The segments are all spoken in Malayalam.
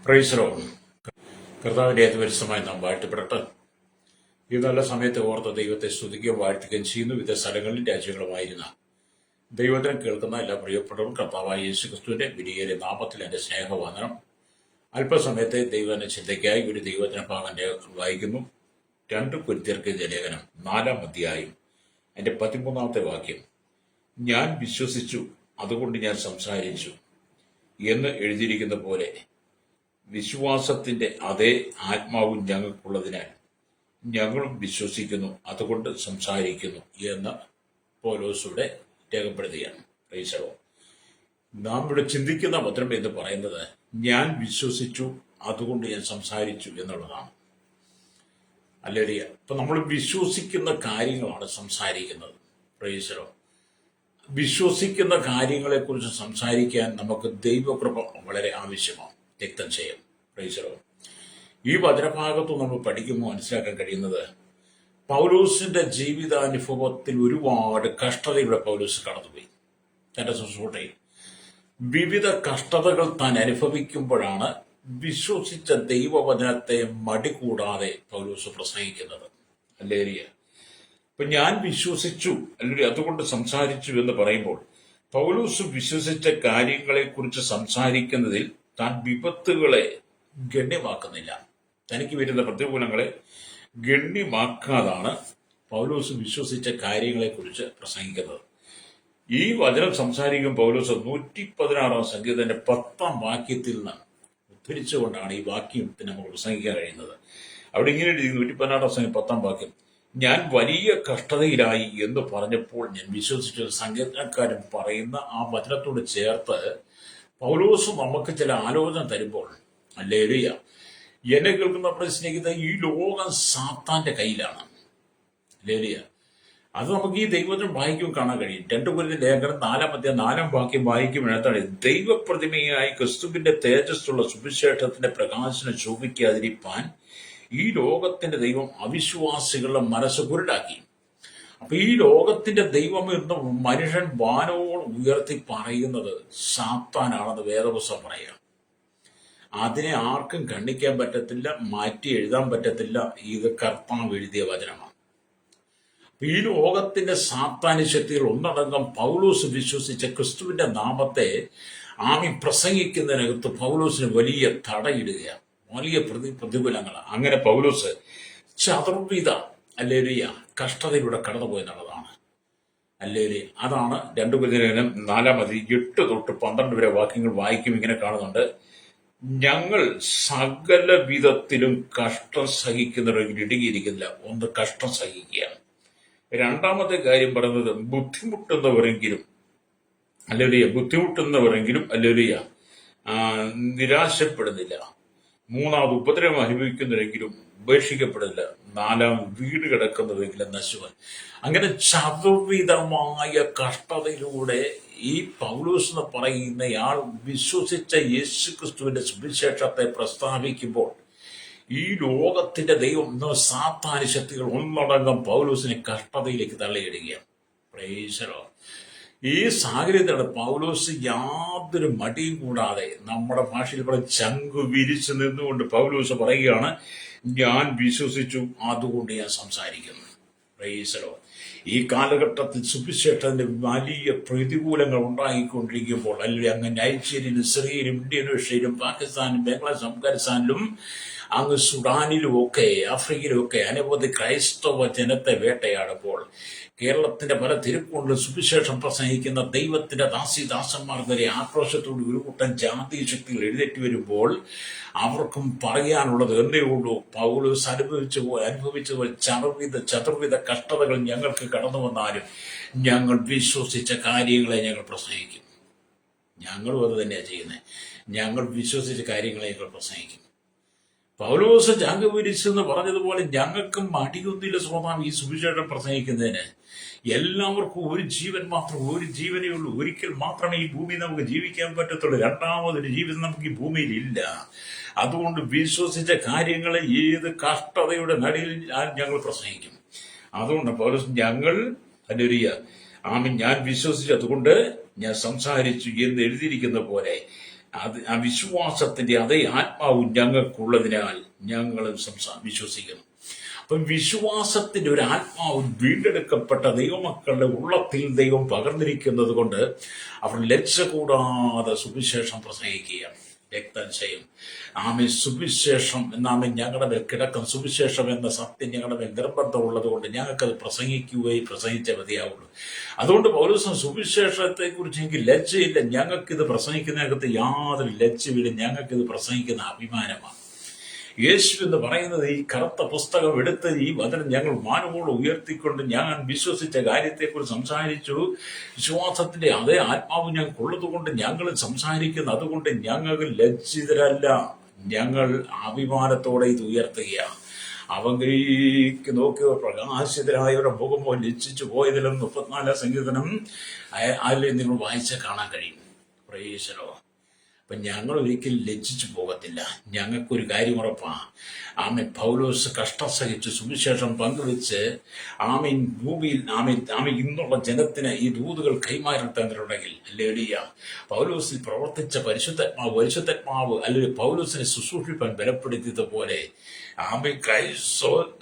Praise Lord. കർത്താവിന്റെ അതിപരിശുദ്ധമായി നാം വാഴ്ത്തപ്പെടട്ടെ. ഈ നല്ല സമയത്ത് ഓർത്ത് ദൈവത്തെ സ്തുതിക്കുകയും വാഴ്ത്തുകയും ചെയ്യുന്നു. വിവിധ സ്ഥലങ്ങളിലും രാജ്യങ്ങളുമായിരുന്ന ദൈവത്തിനെ കേൾക്കുന്ന എല്ലാ പ്രിയപ്പെട്ടവരും കർത്താവായ യേശു ക്രിസ്തുവിന്റെ വിലയേറിയ നാമത്തിൽ എന്റെ സ്നേഹവന്ദനം. അല്പസമയത്തെ ദൈവത്തിന്റെ ചിന്തയ്ക്കായി ഒരു ദൈവത്തിന ഭാഗം വായിക്കുന്നു. 2 കൊരിന്ത്യർക്ക് ലേഖനം 4-ാം അധ്യായം അതിന്റെ 13-ാമത്തെ വാക്യം. ഞാൻ വിശ്വസിച്ചു, അതുകൊണ്ട് ഞാൻ സംസാരിച്ചു എന്ന് എഴുതിയിരിക്കുന്ന പോലെ വിശ്വാസത്തിന്റെ അതേ ആത്മാവും ഞങ്ങൾക്കുള്ളതിനാൽ ഞങ്ങളും വിശ്വസിക്കുന്നു, അതുകൊണ്ട് സംസാരിക്കുന്നു എന്ന് പൗലോസിവിടെ രേഖപ്പെടുത്തുകയാണ്. Praise Lord. നാം ഇവിടെ ചിന്തിക്കുന്ന വചനം എന്ന് പറയുന്നത് ഞാൻ വിശ്വസിച്ചു, അതുകൊണ്ട് ഞാൻ സംസാരിച്ചു എന്നുള്ളതാണ്. ഹല്ലേലൂയ. അപ്പൊ നമ്മൾ വിശ്വസിക്കുന്ന കാര്യങ്ങളാണ് സംസാരിക്കുന്നത്. Praise Lord. വിശ്വസിക്കുന്ന കാര്യങ്ങളെക്കുറിച്ച് സംസാരിക്കാൻ നമുക്ക് ദൈവകൃപ വളരെ ആവശ്യമാണ്. രക്തം ചെയ്യും. Praise Lord. ഈ വചനഭാഗത്ത് നമ്മൾ പഠിക്കുമ്പോൾ മനസ്സിലാക്കാൻ കഴിയുന്നത് പൗലോസിന്റെ ജീവിതാനുഭവത്തിൽ ഒരുപാട് കഷ്ടതയുടെ പൗലോസ് കടന്നുപോയി. തന്റെ ശുശ്രൂഷയിൽ വിവിധ കഷ്ടതകൾ താൻ അനുഭവിക്കുമ്പോഴാണ് വിശ്വസിച്ച ദൈവവചനത്തെ മടികൂടാതെ പൗലോസ് പ്രസംഗിക്കുന്നത്. ഹല്ലേലൂയ. അപ്പൊ ഞാൻ വിശ്വസിച്ചു അല്ലെങ്കിൽ അതുകൊണ്ട് സംസാരിച്ചു എന്ന് പറയുമ്പോൾ പൗലോസ് വിശ്വസിച്ച കാര്യങ്ങളെ കുറിച്ച് സംസാരിക്കുന്നതിൽ താൻ വിപത്തുകളെ ഗണ്യമാക്കുന്നില്ല. തനിക്ക് വരുന്ന പ്രതികൂലങ്ങളെ ഗണ്യമാക്കാതാണ് പൗലോസ് വിശ്വസിച്ച കാര്യങ്ങളെ കുറിച്ച് പ്രസംഗിക്കുന്നത്. ഈ വചനം സംസാരിക്കും പൗലോസ് 116-ാം സങ്കീർത്തനത്തിന്റെ 10-ാം വാക്യത്തിൽ നിന്ന് ഉദ്ധരിച്ചുകൊണ്ടാണ് ഈ വാക്യത്തിന് നമുക്ക് പ്രസംഗിക്കാൻ കഴിയുന്നത്. അവിടെ ഇങ്ങനെ 116-ാം സങ്കീർത്തനം 10-ാം വാക്യം. ഞാൻ വലിയ കഷ്ടതയിലായി എന്ന് പറഞ്ഞപ്പോൾ ഞാൻ വിശ്വസിച്ച സങ്കീർത്തനക്കാരൻ പറയുന്ന ആ വചനത്തോട് ചേർത്ത് പൗലോസ് നമുക്ക് ചില ആലോചന തരുമ്പോൾ, ഹല്ലേലൂയ, എന്നെ കേൾക്കുന്ന നമ്മുടെ സ്നേഹിത, ഈ ലോകം സാത്താന്റെ കയ്യിലാണ്. ഹല്ലേലൂയ. അത് നമുക്ക് ഈ ദൈവത്തിനും വായിക്കും കാണാൻ കഴിയും. 2 കൊരിന്ത്യർ ലേഖനം 4-ാം അധ്യായം 4-ാം വാക്യം വായിക്കുമ്പോഴത്താണ് ദൈവപ്രതിമയായി ക്രിസ്തുവിന്റെ തേജസ്സുള്ള സുവിശേഷത്തിന്റെ പ്രകാശനം ശോഭിക്കാതിരിപ്പാൻ ഈ ലോകത്തിന്റെ ദൈവം അവിശ്വാസികളുടെ മനസ്സ് കുരുടാക്കി. അപ്പൊ ഈ ലോകത്തിന്റെ ദൈവം എന്ന് മനുഷ്യൻ വാനോട് ഉയർത്തി പറയുന്നത് സാത്താനാണെന്ന് വേദപുസ്തകം പറയാം. അതിനെ ആർക്കും ഖണ്ഡിക്കാൻ പറ്റത്തില്ല, മാറ്റി എഴുതാൻ പറ്റത്തില്ല. ഇത് കർത്താവ് എഴുതിയ വചനമാണ്. ഈ ലോകത്തിന്റെ സാത്താന്യ ശക്തികൾ ഒന്നടങ്കം പൗലോസ് വിശ്വസിച്ച ക്രിസ്തുവിന്റെ നാമത്തെ പ്രസംഗിക്കുന്നതിനകത്ത് പൗലോസിന് വലിയ തടയിടുകയാണ്, വലിയ പ്രതികൂലങ്ങൾ. അങ്ങനെ പൗലോസ് ചതുർവിധ ഹല്ലേലൂയ കഷ്ടതയിലൂടെ കടന്നുപോയെന്നുള്ളതാണ്. ഹല്ലേലൂയ. അതാണ് 2 കൊരിന്ത്യർ 4-ാം അധ്യായം 8 തൊട്ട് 12 വരെ വാക്യങ്ങൾ വായിക്കും. ഇങ്ങനെ കാണുന്നുണ്ട്. ഞങ്ങൾ സകല വിധത്തിലും കഷ്ടം സഹിക്കുന്നവരെങ്കിലും ഇടുങ്ങിയിരിക്കുന്നില്ല. ഒന്ന്, കഷ്ടം സഹിക്കുകയാണ്. രണ്ടാമത്തെ കാര്യം പറയുന്നത് ബുദ്ധിമുട്ടുന്നവരെങ്കിലും ഹല്ലേലൂയ നിരാശപ്പെടുന്നില്ല. മൂന്നാമത് ഉപദ്രവം അനുഭവിക്കുന്നവരെങ്കിലും ഉപേക്ഷിക്കപ്പെടുന്നില്ല. 4-ാമത് വീട് കിടക്കുന്നവരെങ്കിലും നശിവൻ. അങ്ങനെ ചതുർവിധമായ കഷ്ടതയിലൂടെ ഈ പൗലോസ് എന്ന് പറയുന്നയാൾ വിശ്വസിച്ച യേശു ക്രിസ്തുവിന്റെ സുവിശേഷത്തെ പ്രസ്താവിക്കുമ്പോൾ ഈ ലോകത്തിന്റെ ദൈവം സാത്താന്യ ശക്തികൾ ഒന്നടങ്കം പൗലോസിനെ കഷ്ടതയിലേക്ക് തള്ളിയിടുകയാണ്. Price Lord. ഈ സാഹചര്യത്തിലാണ് പൗലോസ് യാതൊരു മടിയും കൂടാതെ, നമ്മുടെ ഭാഷയിൽ പറഞ്ഞ ചങ്കു വിരിച്ചു നിന്നുകൊണ്ട് പൗലോസ് പറയുകയാണ്, ഞാൻ വിശ്വസിച്ചു, അതുകൊണ്ട് ഞാൻ സംസാരിക്കുന്നു. Praise Lord. ഈ കാലഘട്ടത്തിൽ സുവിശേഷത്തിന്റെ വലിയ പ്രതികൂലങ്ങൾ ഉണ്ടായിക്കൊണ്ടിരിക്കുമ്പോൾ, അല്ലെങ്കിൽ അങ്ങ് നൈജീരിയയിലും സിറിയയിലും ഇന്തോനേഷ്യയിലും പാകിസ്ഥാനിലും ബംഗ്ലാദേശ് അഫ്ഗാനിസ്ഥാനിലും അങ്ങ് സുഡാനിലും ഒക്കെ ആഫ്രിക്കയിലും ഒക്കെ അനവധി ക്രൈസ്തവ ജനത്തെ വേട്ടയാടുമ്പോൾ കേരളത്തിന്റെ പല തിരുക്കളിലും സുവിശേഷം പ്രസംഗിക്കുന്ന ദൈവത്തിന്റെ ദാസിദാസന്മാർക്കെതിരെ ആക്രോശത്തോട് ഒരു കൂട്ടം ജാതീയ ശക്തികൾ എഴുന്നേറ്റ് വരുമ്പോൾ അവർക്കും പറയാനുള്ളത് എന്തേ ഉള്ളൂ? പൗലോസ് അനുഭവിച്ച ചതുർവിധ കഷ്ടതകൾ ഞങ്ങൾക്ക് കടന്നു വന്നാലും ഞങ്ങൾ വിശ്വസിച്ച കാര്യങ്ങളെ ഞങ്ങൾ പ്രസംഗിക്കും. ഞങ്ങളും അത് തന്നെയാണ് ചെയ്യുന്നത്. ഞങ്ങൾ വിശ്വസിച്ച കാര്യങ്ങളെ ഞങ്ങൾ പ്രസംഗിക്കും. പൗലോസ് ചങ്കു വിരിച്ചെന്ന് പറഞ്ഞതുപോലെ ഞങ്ങൾക്കും മടിയൊന്നുമില്ല സ്വന്തം ഈ സുവിശേഷം പ്രസംഗിക്കുന്നതിന്. എല്ലാവർക്കും ഒരു ജീവൻ മാത്രം, ഒരു ജീവനേ ഉള്ളൂ. ഒരിക്കൽ മാത്രമേ ഈ ഭൂമി നമുക്ക് ജീവിക്കാൻ പറ്റത്തുള്ളൂ. രണ്ടാമതൊരു ജീവിതം നമുക്ക് ഈ ഭൂമിയിൽ ഇല്ല. അതുകൊണ്ട് വിശ്വസിച്ച കാര്യങ്ങളെ ഏത് കഷ്ടതയുടെ നടുവിൽ ഞങ്ങൾ പ്രസംഗിക്കും. അതുകൊണ്ട് പൗലോസ് ഞങ്ങൾ ഹല്ലേലൂയ ഞാൻ വിശ്വസിച്ചു, അതുകൊണ്ട് ഞാൻ സംസാരിച്ചു എന്ന് എഴുതിയിരിക്കുന്ന പോലെ ആ വിശ്വാസത്തിന്റെ അതേ ആത്മാവും ഞങ്ങൾക്കുള്ളതിനാൽ ഞങ്ങളും വിശ്വസിക്കുന്നു. അപ്പൊ വിശ്വാസത്തിന്റെ ഒരു ആത്മാവ് വീണ്ടെടുക്കപ്പെട്ട ദൈവമക്കളുടെ ഉള്ളത്തിൽ ദൈവം പകർന്നിരിക്കുന്നത് കൊണ്ട് അവർ ലജ്ജ കൂടാതെ സുവിശേഷം പ്രസംഗിക്കുകയാണ്. രക്തനിശ്ചയം ആമേ സുവിശേഷം എന്നാമേ ഞങ്ങളുടെ മേൽ കിടക്കുന്ന സുവിശേഷം എന്ന സത്യം ഞങ്ങളുടെ മേൽ നിർബന്ധമുള്ളത് കൊണ്ട് ഞങ്ങൾക്കത് പ്രസംഗിച്ചേ മതിയാവുള്ളൂ. അതുകൊണ്ട് പൗലോസ് സുവിശേഷത്തെ കുറിച്ച് എനിക്ക് ലജ്ജയില്ല, ഞങ്ങൾക്കിത് പ്രസംഗിക്കുന്നതിനകത്ത് യാതൊരു ലജ്ജയില്ല, ഞങ്ങൾക്കിത് പ്രസംഗിക്കുന്ന അഭിമാനമാണ്. യേശു എന്ന് പറയുന്നത് ഈ കറുത്ത പുസ്തകം എടുത്ത് ഈ വചനം ഞങ്ങൾ മാനവോട് ഉയർത്തിക്കൊണ്ട് ഞാൻ വിശ്വസിച്ച കാര്യത്തെക്കുറിച്ച് സംസാരിച്ചു. വിശ്വാസത്തിന്റെ അതേ ആത്മാവ് ഞങ്ങൾക്കുള്ളതുകൊണ്ട് ഞങ്ങൾ സംസാരിക്കുന്നു. അതുകൊണ്ട് ഞങ്ങൾ ലജ്ജിതരല്ല, ഞങ്ങൾ അഭിമാനത്തോടെ ഇത് ഉയർത്തുകയാണ്. അവങ്കിലേക്ക് നോക്കിയവർ പ്രകാശിതരായവരുടെ മുഖമോ ലജ്ജിച്ചു പോയതിലും 34 സങ്കീർത്തനം അതിൽ നിങ്ങൾ വായിച്ച കാണാൻ കഴിയും. പ്രേക്ഷകരോ, അപ്പൊ ഞങ്ങൾ ഒരിക്കലും ലജ്ജിച്ചു പോകത്തില്ല. ഞങ്ങൾക്കൊരു കാര്യം ഉറപ്പാണ്. പൗലോസ് കഷ്ടം സഹിച്ച് സുവിശേഷം പങ്കുവെച്ച് ഭൂമിയിൽ ഇന്നുള്ള ജനത്തിന് ഈ ദൂതുകൾ കൈമാറത്തേണ്ടതുണ്ടെങ്കിൽ അല്ലേലിയ പൗലോസിൽ പ്രവർത്തിച്ച പരിശുദ്ധാത്മാവ് അല്ലെങ്കിൽ പൗലോസിനെ ശുശ്രൂഷിപ്പാൻ ബലപ്പെടുത്തിയതുപോലെ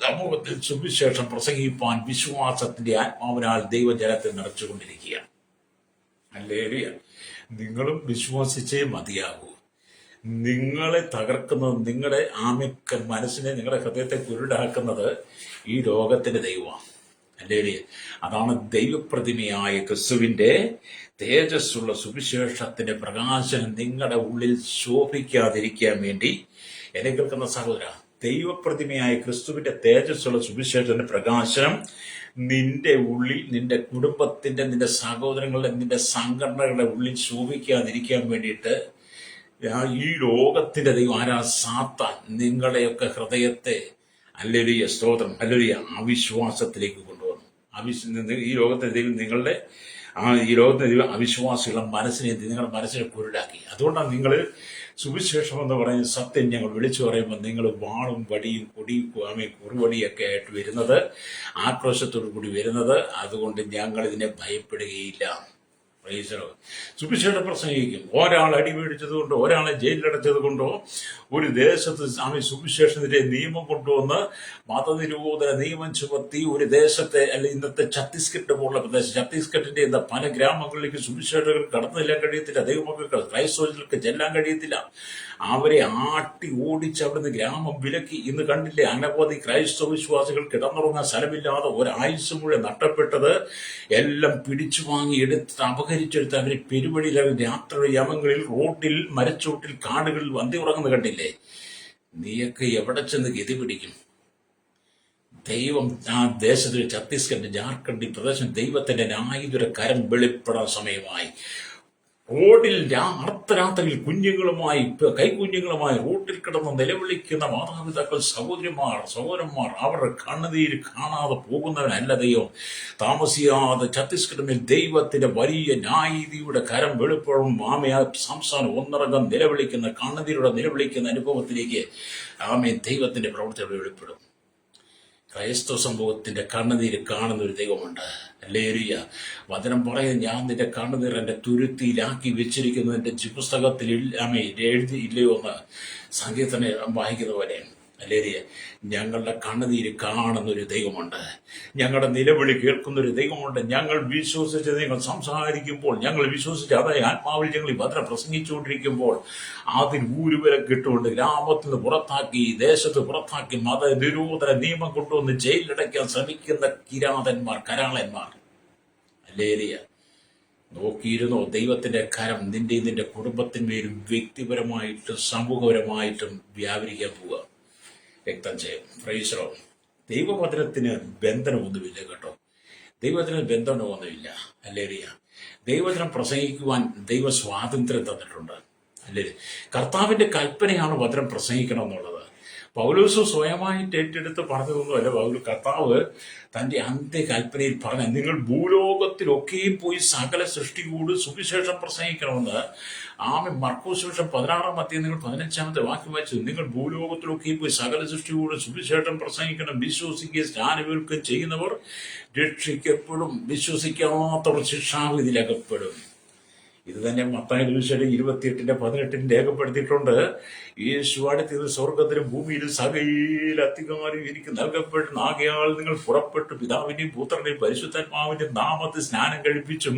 സമൂഹത്തിൽ സുവിശേഷം പ്രസംഗിപ്പാൻ വിശ്വാസത്തിന്റെ ആത്മാവിനാൽ ദൈവജനത്തെ നിറച്ചുകൊണ്ടിരിക്കുകയാണ്. അല്ലേലിയ നിങ്ങളും വിശ്വസിച്ചേ മതിയാകൂ. നിങ്ങളെ തകർക്കുന്നത്, നിങ്ങളുടെ മനസ്സിനെ, നിങ്ങളുടെ ഹൃദയത്തെ കുരുടാക്കുന്നത് ഈ ലോകത്തിന്റെ ദൈവമാണ്. അല്ലേ? അതാണ് ദൈവപ്രതിമയായ ക്രിസ്തുവിന്റെ തേജസ്സുള്ള സുവിശേഷത്തിന്റെ പ്രകാശനം നിങ്ങളുടെ ഉള്ളിൽ ശോഭിക്കാതിരിക്കാൻ വേണ്ടി എന്നെ കേൾക്കുന്ന സഹോദര, ദൈവപ്രതിമയായ ക്രിസ്തുവിന്റെ തേജസ്സുള്ള സുവിശേഷത്തിന്റെ പ്രകാശനം നിന്റെ ഉള്ളിൽ, നിന്റെ കുടുംബത്തിന്റെ, നിന്റെ സഹോദരങ്ങളുടെ, നിന്റെ സംഘടനകളുടെ ഉള്ളിൽ ശോഭിക്കാതിരിക്കാൻ വേണ്ടിയിട്ട് ഈ ലോകത്തിന്റെ ദൈവം സാത്താൻ നിങ്ങളുടെയൊക്കെ ഹൃദയത്തെ ഹല്ലേലൂയ സ്തോത്രം ഹല്ലേലൂയ അവിശ്വാസത്തിലേക്ക് കൊണ്ടുവന്നു. ഈ ലോകത്തെ ദൈവം നിങ്ങളുടെ ഈ ലോകത്തെ ദൈവം അവിശ്വാസികളുടെ നിങ്ങളുടെ മനസ്സിനെ കുരുടാക്കി. അതുകൊണ്ടാണ് നിങ്ങൾ സുവിശേഷം എന്ന് പറയുന്ന സത്യം ഞങ്ങൾ വിളിച്ചു പറയുമ്പോൾ നിങ്ങൾ വാളും വടിയും കുറുവടിയൊക്കെ ആയിട്ട് വരുന്നത്, ആക്രോശത്തോടു കൂടി വരുന്നത്. അതുകൊണ്ട് ഞങ്ങൾ ഇതിനെ ഭയപ്പെടുകയില്ല. സുവിശേഷം പ്രസംഗിക്കും. ഒരാൾ അടിമേടിച്ചത് കൊണ്ടോ ഒരാളെ ജയിലിലടച്ചത് കൊണ്ടോ ഒരു ദേശത്ത് സുവിശേഷത്തിന്റെ നിയമം കൊണ്ടുവന്ന് മതനിരോധന നിയമം ചുമത്തി ഒരു ദേശത്തെ, അല്ലെങ്കിൽ ഇന്നത്തെ ഛത്തീസ്ഗഡ് പോലുള്ള പ്രദേശം, ഛത്തീസ്ഗഡിന്റെ പല ഗ്രാമങ്ങളിലേക്ക് സുവിശേഷകർ കടന്നു ചെല്ലാൻ കഴിയത്തില്ല. ദൈവമക്കൾക്ക് ക്രൈസ്തവർക്ക് ചെല്ലാൻ കഴിയത്തില്ല. അവരെ ആട്ടി ഓടിച്ച് അവിടുന്ന് ഗ്രാമം വിലക്കി. ഇന്ന് കണ്ടില്ലേ അനവധി ക്രൈസ്തവ വിശ്വാസികൾ കിടന്നുറങ്ങാൻ സ്ഥലമില്ലാതെ ഒരാഴ്ച മുഴുവൻ നഷ്ടപ്പെട്ടത് എല്ലാം പിടിച്ചു വാങ്ങി എടുത്ത് അപഹരിച്ചെടുത്ത് അവരെ പെരുവഴിയിൽ, രാത്രി യമങ്ങളിൽ, റോഡിൽ, മരച്ചോട്ടിൽ, കാടുകളിൽ വന്തി ഉറങ്ങുന്നത് കണ്ടില്ലേ? നീയൊക്കെ എവിടെ ചെന്ന് ഗതി പിടിക്കും? ദൈവം ആ ദേശത്ത്, ഛത്തീസ്ഗഡ്, ജാർഖണ്ഡ് ഈ പ്രദേശം ദൈവത്തിന്റെ ന്യായതുര കരം വെളിപ്പെടാൻ സമയമായി. റോഡിൽ അർദ്ധരാത്രിയിൽ കൈക്കുഞ്ഞുങ്ങളുമായി റോഡിൽ കിടന്ന് നിലവിളിക്കുന്ന മാതാപിതാക്കൾ, സഹോദരന്മാർ അവരുടെ കണ്ണുനീര് കാണാതെ പോകുന്നവനല്ല ദൈവം. താമസിയാതെ ഛത്തീസ്ഗഡിൽ ദൈവത്തിന്റെ വലിയ ന്യായീതിയുടെ കരം വെളിപ്പെടും. സംസ്ഥാനം ഒന്നടങ്കം കണ്ണുനീരോടെ നിലവിളിക്കുന്ന അനുഭവത്തിലേക്ക് ദൈവത്തിന്റെ പ്രവർത്തികൾ വെളിപ്പെടും. ക്രൈസ്തവ സമൂഹത്തിന്റെ കണ്ണുനീര് കാണുന്ന ഒരു ദൈവമുണ്ട്. ഹല്ലേലൂയ. വചനം പറയുന്നത്, ഞാൻ നിന്റെ കണ്ണുനീർ എന്റെ തുരുത്തിയിലാക്കി വെച്ചിരിക്കുന്നത് എന്റെ പുസ്തകത്തിൽ എഴുതിയില്ലയോ എന്ന് സങ്കീർത്തനം വായിക്കുന്ന പോലെ. ഹല്ലേലൂയ. ഞങ്ങളുടെ കണ്ണുനീര് കാണുന്ന ഒരു ദൈവമുണ്ട്. ഞങ്ങളുടെ നിലവിളി കേൾക്കുന്ന ഒരു ദൈവമുണ്ട്. ഞങ്ങൾ വിശ്വസിച്ച് നിങ്ങൾ സംസാരിക്കുമ്പോൾ, ഞങ്ങൾ വിശ്വസിച്ച് അതായത് ആത്മാവിൽ ഞങ്ങൾ ഈ വചനം പ്രസംഗിച്ചുകൊണ്ടിരിക്കുമ്പോൾ അതിൽ ഊരുവരെ കിട്ടുകൊണ്ട് ഗ്രാമത്തിൽ നിന്ന് പുറത്താക്കി, ദേശത്ത് പുറത്താക്കി, മത നിരോധന നിയമം കൊണ്ടുവന്ന് ജയിലിലടയ്ക്കാൻ ശ്രമിക്കുന്ന കരാളന്മാർ. ഹല്ലേലൂയ. നോക്കിയിരുന്നോ? ദൈവത്തിന്റെ കരം നിന്റെ കുടുംബത്തിന്മേലും വ്യക്തിപരമായിട്ടും സമൂഹപരമായിട്ടും വ്യാപരിക്കാൻ പോവുക. രക്തം ചെയ്യും. പ്രൈസറോ. ദൈവവചനത്തിന് ബന്ധനമൊന്നുമില്ല കേട്ടോ. ദൈവത്തിന് ബന്ധനമൊന്നുമില്ല. ഹല്ലേലൂയ. ദൈവവചനം പ്രസംഗിക്കുവാൻ ദൈവ സ്വാതന്ത്ര്യം തന്നിട്ടുണ്ട്. അല്ലേ? കർത്താവിന്റെ കൽപ്പനയാണ് വചനം പ്രസംഗിക്കണം എന്നുള്ളത്. പൗലോസ് സ്വയമായിട്ട് ഏറ്റെടുത്ത് പറഞ്ഞതൊന്നുമല്ല. കർത്താവ് തന്റെ അന്ത്യകൽപ്പനയിൽ പറഞ്ഞ, നിങ്ങൾ ഭൂലോകത്തിലൊക്കെയും പോയി സകല സൃഷ്ടിയോട് സുവിശേഷം പ്രസംഗിക്കണമെന്ന്. മർക്കോസ് സുവിശേഷം 16-ാം അധ്യായം നിങ്ങൾ 15-ാമത്തെ വാക്യം വായിച്ചു. നിങ്ങൾ ഭൂലോകത്തിലൊക്കെയും പോയി സകല സൃഷ്ടിയോട് സുവിശേഷം പ്രസംഗിക്കണം. വിശ്വസിക്കുകയും സ്നാനമേൽക്കുകയും ചെയ്യുന്നവർ രക്ഷിക്കപ്പെടും, വിശ്വസിക്കാത്തവർ ശിക്ഷാവിധിയിലകപ്പെടും. ഇത് തന്നെ മത്തായി സുവിശേഷം 28:18 രേഖപ്പെടുത്തിയിട്ടുണ്ട്. യേശു അടുത്തത് സ്വർഗത്തിലും ഭൂമിയിലും സകല അധികാരം എനിക്ക് നൽകപ്പെടുന്ന ആകയാൽ നിങ്ങൾ പുറപ്പെട്ടു പിതാവിന്റെയും പുത്രന്റെയും പരിശുദ്ധാത്മാവിന്റെയും നാമത്തിൽ സ്നാനം കഴിപ്പിച്ചും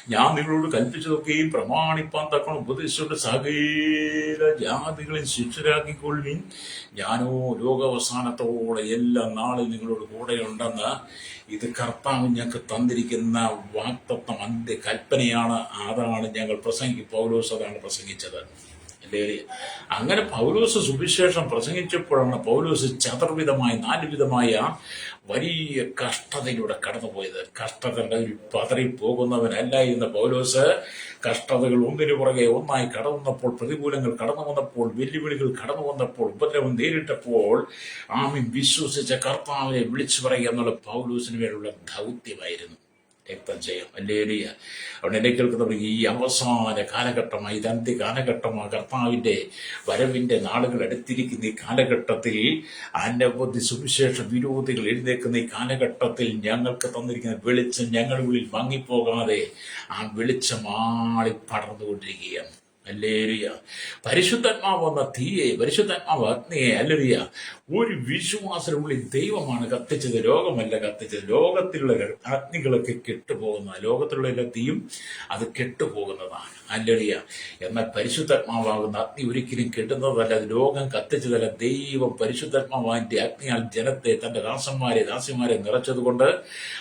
ഞാൻ നിങ്ങളോട് കൽപ്പിച്ചതൊക്കെയും പ്രമാണിപ്പാൻ തക്കണം ഉപദേശിച്ചുകൊണ്ട് സകല ജാതികളെയും ശിഷ്യരാക്കിക്കൊള്ളുവിൻ. ഞാനോ ലോകാവസാനത്തോടെ എല്ലാ നാളും നിങ്ങളോട് കൂടെയുണ്ടെന്ന്. ഇത് കർത്താവ് ഞങ്ങൾക്ക് തന്നിരിക്കുന്ന വാഗ്ദത്തം, അന്ത്യ കൽപ്പനയാണ്. അതാണ് ഞങ്ങൾ പൗലോസ് അതാണ് പ്രസംഗിച്ചത്. അങ്ങനെ പൗലോസ് സുവിശേഷം പ്രസംഗിച്ചപ്പോഴാണ് പൗലോസ് ചതുർവിധമായ 4 വിധമായ വലിയ കഷ്ടതയിലൂടെ കടന്നുപോയത്. കഷ്ടതകളിൽ പതറിപ്പോകുന്നവനല്ല ഇന്ന് പൗലോസ്. കഷ്ടതകൾ ഒന്നിനു പുറകെ ഒന്നായി കടന്നു വന്നപ്പോൾ, പ്രതികൂലങ്ങൾ കടന്നു വന്നപ്പോൾ, വെല്ലുവിളികൾ കടന്നു വന്നപ്പോൾ, ഉപദ്രവം നേരിട്ടപ്പോൾ ആമീൻ വിശ്വസിച്ച കർത്താവിനെ വിളിച്ചു പറയുക എന്നുള്ള പൗലോസിന് മേലുള്ള ദൗത്യമായിരുന്നു. രക്തം ചെയ്യാം. ഹല്ലേലൂയ. അവിടെ എന്നെ കേൾക്കുന്നവർ, ഈ അവസാന കാലഘട്ടമായി, ഇത് അന്ത്യ കാലഘട്ടമാണ്. കർത്താവിന്റെ വരവിന്റെ നാളുകൾ അടുത്തിരിക്കുന്ന ഈ കാലഘട്ടത്തിൽ അനവധി സുവിശേഷ വിരോധികൾ എഴുന്നേക്കുന്ന ഈ കാലഘട്ടത്തിൽ ഞങ്ങൾക്ക് തന്നിരിക്കുന്ന വെളിച്ചം ഞങ്ങളുടെ ഉള്ളിൽ മങ്ങിപ്പോകാതെ ആ വെളിച്ചം ആളി പടർന്നുകൊണ്ടിരിക്കുകയാണ്. ഹല്ലേലൂയ. പരിശുദ്ധാത്മാവ് എന്ന തീയെ, പരിശുദ്ധാത്മാവ് അഗ്നിയെ, ഹല്ലേലൂയ, ഒരു വിശ്വാസത്തിനുള്ളിൽ ദൈവമാണ് കത്തിച്ചത്, ലോകമല്ല കത്തിച്ചത്. ലോകത്തിലുള്ള അഗ്നികളൊക്കെ കെട്ടുപോകുന്ന, ലോകത്തിലുള്ള എല്ലാ തീയും അത് കെട്ടുപോകുന്നതാണ്. ഹല്ലേലൂയ. എന്നാൽ പരിശുദ്ധാത്മാവാകുന്ന അഗ്നി ഒരിക്കലും കെട്ടുന്നതല്ല, അത് ലോകം കത്തിച്ചതല്ല. ദൈവം പരിശുദ്ധാത്മാവിന്റെ അഗ്നിയാൽ ജനത്തെ, തന്റെ ദാസന്മാരെ നിറച്ചതുകൊണ്ട്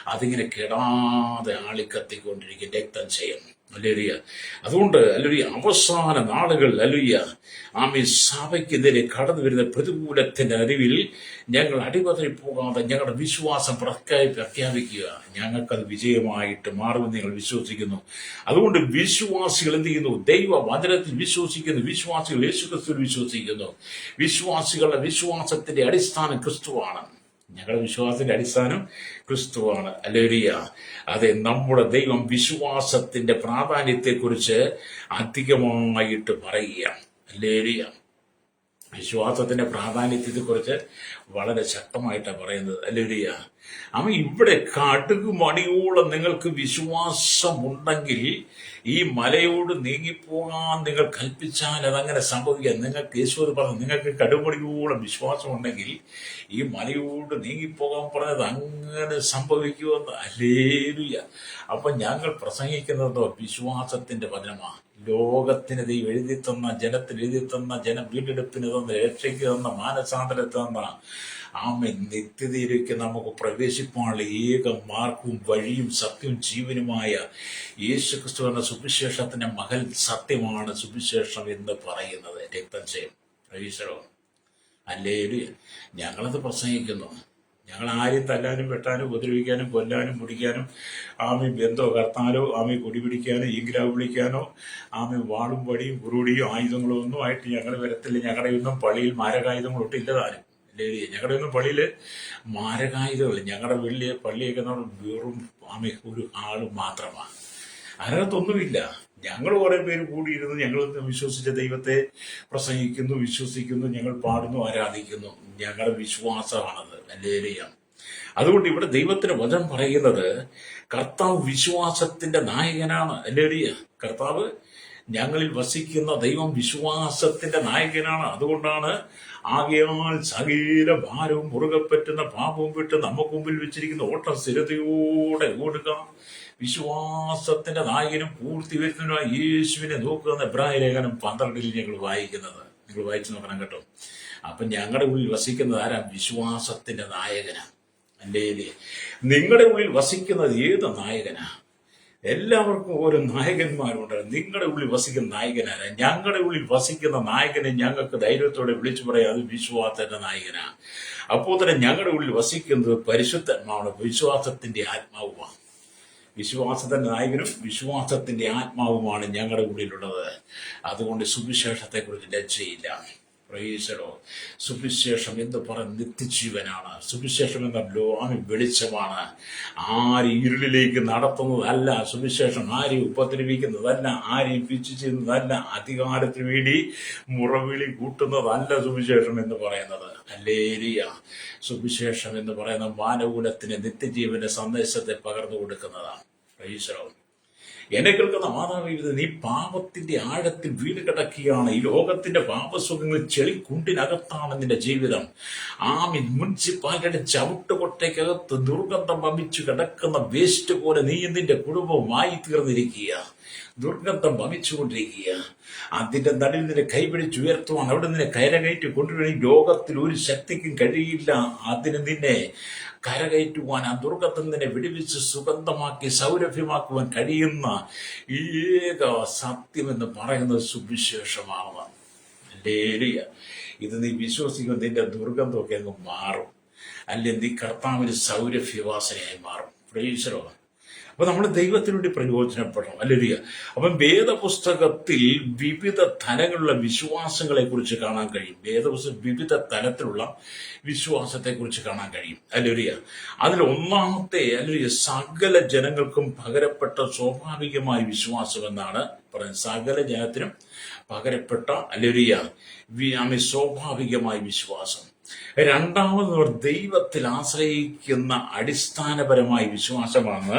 അതിങ്ങനെ കെടാതെ ആളിക്കത്തിക്കൊണ്ടിരിക്കും. രക്തം ചെയ്യും. ഹല്ലേലൂയ. അതുകൊണ്ട് ഹല്ലേലൂയ, അവസാന നാളുകൾ ഹല്ലേലൂയ ആമേൻ സഭയ്ക്കെതിരെ കടന്നു വരുന്ന പ്രതികൂലത്തിന്റെ അറിവിൽ ഞങ്ങൾ അടിപതറി പോകാതെ ഞങ്ങളുടെ വിശ്വാസം പ്രഖ്യാപിക്കുക. ഞങ്ങൾക്കത് വിജയമായിട്ട് മാറുമെന്ന് ഞങ്ങൾ വിശ്വസിക്കുന്നു. അതുകൊണ്ട് വിശ്വാസികൾ എന്ത് ചെയ്യുന്നു? ദൈവ വചനത്തിൽ വിശ്വസിക്കുന്നു. വിശ്വാസികൾ യേശുക്രിസ്തുവിൽ വിശ്വസിക്കുന്നു. വിശ്വാസികളുടെ വിശ്വാസത്തിന്റെ അടിസ്ഥാനം ക്രിസ്തുവാണ്. ഞങ്ങളുടെ വിശ്വാസത്തിന്റെ അടിസ്ഥാനം ക്രിസ്തുവാണ്. ഹല്ലേലൂയ. അതെ, നമ്മുടെ ദൈവം വിശ്വാസത്തിന്റെ പ്രാധാന്യത്തെക്കുറിച്ച് അധികമായിട്ട് പറയുക. ഹല്ലേലൂയ. വിശ്വാസത്തിന്റെ പ്രാധാന്യത്തെക്കുറിച്ച് വളരെ ശക്തമായിട്ടാണ് പറയുന്നത്. ഹല്ലേലൂയ. ഇവിടെ കടുക് മണിയോളം നിങ്ങൾക്ക് വിശ്വാസമുണ്ടെങ്കിൽ ഈ മലയോട് നീങ്ങിപ്പോകാൻ നിങ്ങൾ കൽപ്പിച്ചാൽ അതങ്ങനെ സംഭവിക്കാം. നിങ്ങൾക്ക് യേശു പറഞ്ഞു, നിങ്ങൾക്ക് കടുമണിയോളം വിശ്വാസമുണ്ടെങ്കിൽ ഈ മലയോട് നീങ്ങിപ്പോകാൻ പറഞ്ഞത് അങ്ങനെ സംഭവിക്കുമെന്ന്. ഹല്ലേലൂയ. അപ്പൊ ഞങ്ങൾ പ്രസംഗിക്കുന്നതോ വിശ്വാസത്തിന്റെ വചനമാണ്. ലോകത്തിന് ദൈവം എഴുതി തന്ന, ജനത്തിന് എഴുതി തന്ന, ജനം വീണ്ടെടുപ്പിന് തന്ന, രക്ഷയ്ക്ക് തന്ന, മാനസാന്തരത്തിന് തന്ന ആമേൻ നിത്യതയിലേക്ക് നമുക്ക് പ്രവേശിപ്പാനുള്ള ഏക മാർഗവും വഴിയും സത്യവും ജീവനുമായ യേശുക്രിസ്തു എന്ന സുവിശേഷത്തിന്റെ മകൻ സത്യമാണ് സുവിശേഷം എന്ന് പറയുന്നത്. രക്തം ചെയ്യും. പ്രവേശനോ ഹല്ലേലൂയ. ഞങ്ങളത് പ്രസംഗിക്കുന്നു. ഞങ്ങൾ ആരെയും തല്ലാനും വെട്ടാനും ഉപദ്രവിക്കാനും കൊല്ലാനും മുടിക്കാനും ബന്ധോ കർത്താനോ കൊടി പിടിക്കാനോ ഈഗ്രാവ് വിളിക്കാനോ വാളും വടിയും കുറുടിയും ആയുധങ്ങളോ ഒന്നും ആയിട്ട് ഞങ്ങൾ വരത്തില്ല. ഞങ്ങളുടെ ഒന്നും പള്ളിയിൽ മാരകായുധങ്ങളൊട്ടും ഇല്ലതാനും. ഞങ്ങളുടെ ഒന്നും പള്ളിയിൽ മാരകായുധങ്ങൾ, ഞങ്ങളുടെ വലിയ പള്ളിയൊക്കെ നമ്മൾ വെറും ഒരു ആള് മാത്രമാണ്. അതിനകത്തൊന്നുമില്ല. ഞങ്ങൾ കുറെ പേര് കൂടിയിരുന്നു. ഞങ്ങൾ വിശ്വസിച്ച ദൈവത്തെ പ്രസംഗിക്കുന്നു, വിശ്വസിക്കുന്നു, ഞങ്ങൾ പാടുന്നു, ആരാധിക്കുന്നു. ഞങ്ങളുടെ വിശ്വാസമാണത്. ഹല്ലേലൂയ. അതുകൊണ്ട് ഇവിടെ ദൈവത്തിന് വചനം പറയുന്നത് കർത്താവ് വിശ്വാസത്തിന്റെ നായകനാണ്. ഹല്ലേലൂയ. കർത്താവ് ഞങ്ങളിൽ വസിക്കുന്ന ദൈവം വിശ്വാസത്തിന്റെ നായകനാണ്. അതുകൊണ്ടാണ് ആകയാൽ സകല ഭാരവും മുറുകെ പറ്റുന്ന പാപവും വിട്ട് നമുക്ക് മുമ്പിൽ വെച്ചിരിക്കുന്ന ഓട്ടം സ്ഥിരതയോടെ ഓടുക. വിശ്വാസത്തിന്റെ നായകനും പൂർത്തി വരുന്നതിനായി യേശുവിനെ നോക്കുന്ന എബ്രായ ലേഖനം 12 ഞങ്ങൾ വായിക്കുന്നത്. നിങ്ങൾ വായിച്ചു നോക്കണം കേട്ടോ. അപ്പൊ ഞങ്ങളുടെ ഉള്ളിൽ വസിക്കുന്നത് ആരാ? വിശ്വാസത്തിന്റെ നായകനാ. അല്ലേ? നിങ്ങളുടെ ഉള്ളിൽ വസിക്കുന്നത് ഏത് നായകനാ? എല്ലാവർക്കും ഓരോ നായകന്മാരുണ്ട്. നിങ്ങളുടെ ഉള്ളിൽ വസിക്കുന്ന നായകനാണ്. ഞങ്ങളുടെ ഉള്ളിൽ വസിക്കുന്ന നായകനെ ഞങ്ങൾക്ക് ധൈര്യത്തോടെ വിളിച്ചു പറയാം, അത് വിശ്വാസത്തിന്റെ നായകനാ. അപ്പോൾ തന്നെ ഞങ്ങളുടെ ഉള്ളിൽ വസിക്കുന്നത് പരിശുദ്ധാത്മാവാണ്, വിശ്വാസത്തിന്റെ ആത്മാവുമാണ്. വിശ്വാസത്തിന്റെ നായകനും വിശ്വാസത്തിന്റെ ആത്മാവുമാണ് ഞങ്ങളുടെ ഉള്ളിലുള്ളത്. അതുകൊണ്ട് സുവിശേഷത്തെക്കുറിച്ച് ലജ്ജയില്ല. പ്രൈസലോ. സുവിശേഷം എന്ന് പറയുന്ന നിത്യജീവനാണ്. സുവിശേഷം എന്ന വെളിച്ചമാണ്. ആരും ഇരുളിലേക്ക് നടത്തുന്നതല്ല സുവിശേഷം. ആരെയും ഉപദ്രവിക്കുന്നതല്ല, ആരെയും പിച്ചു ചെയ്യുന്നതല്ല, അധികാരത്തിന് വേണ്ടി മുറവിളി കൂട്ടുന്നതല്ല സുവിശേഷം എന്ന് പറയുന്നത്. ഹല്ലേലൂയ. സുവിശേഷം എന്ന് പറയുന്ന മാനവകുലത്തിന് നിത്യജീവന്റെ സന്ദേശത്തെ പകർന്നു കൊടുക്കുന്നതാണ്. പ്രൈസലോ. എന്നെ കേൾക്കുന്ന മാതാപിതാ, നീ പാപത്തിന്റെ ആഴത്തിൽ വീണ് കിടക്കുകയാണ്. ഈ ലോകത്തിന്റെ പാപസുഖങ്ങളിൽ ചെളിക്കുണ്ടിനകത്താണ് നിന്റെ ജീവിതം. മുനിസിപ്പാലിറ്റിയുടെ ചവിട്ടുകൊട്ടയ്ക്കകത്ത് ദുർഗന്ധം വമിച്ചു കിടക്കുന്ന വേസ്റ്റ് പോലെ നീ നിന്റെ കുടുംബവുമായി തീർന്നിരിക്കുക. ദുർഗന്ധം വമിച്ചുകൊണ്ടിരിക്കുക. അതിന്റെ നടുവിൽ നിന്നെ കൈപിടിച്ചുയർത്തുവാൻ, അവിടെ നിന്നെ കരകയറ്റി കൊണ്ടുവരും. ലോകത്തിൽ ഒരു ശക്തിക്കും കഴിയില്ല അതിന് നിന്നെ കരകയറ്റുവാൻ. ആ ദുർഗത്തിൽ നിന്നെ വിടുവിച്ച് സുഗന്ധമാക്കി സൗരഭ്യമാക്കുവാൻ കഴിയുന്ന ഏക സത്യമെന്ന് പറയുന്നത് സുവിശേഷമാണ്. ഹല്ലേലൂയ. ഇത് നീ വിശ്വസിക്കുമ്പോൾ നിന്റെ ദുർഗന്ധമൊക്കെ അങ്ങ് മാറും. അല്ലെങ്കിൽ നീ കർത്താവിന് സൗരഭ്യവാസനയായി മാറും. Price the Lord. അപ്പൊ നമ്മൾ ദൈവത്തിന് വേണ്ടി പ്രയോജനപ്പെടണം. ഹല്ലേലൂയ. അപ്പം വേദപുസ്തകത്തിൽ വിവിധ തലങ്ങളിലുള്ള വിശ്വാസങ്ങളെ കുറിച്ച് കാണാൻ കഴിയും. വേദപുസ്തകം വിവിധ തലത്തിലുള്ള വിശ്വാസത്തെ കുറിച്ച് കാണാൻ കഴിയും. ഹല്ലേലൂയ. അതിൽ ഒന്നാമത്തെ ഹല്ലേലൂയ, സകല ജനങ്ങൾക്കും പകരപ്പെട്ട സ്വാഭാവികമായ വിശ്വാസം എന്നാണ് പറയുന്നത്. സകല ജനത്തിനും പകരപ്പെട്ട ഹല്ലേലൂയ സ്വാഭാവികമായ വിശ്വാസം. രണ്ടാമത് ദൈവത്തിൽ ആശ്രയിക്കുന്ന അടിസ്ഥാനപരമായ വിശ്വാസമാണ്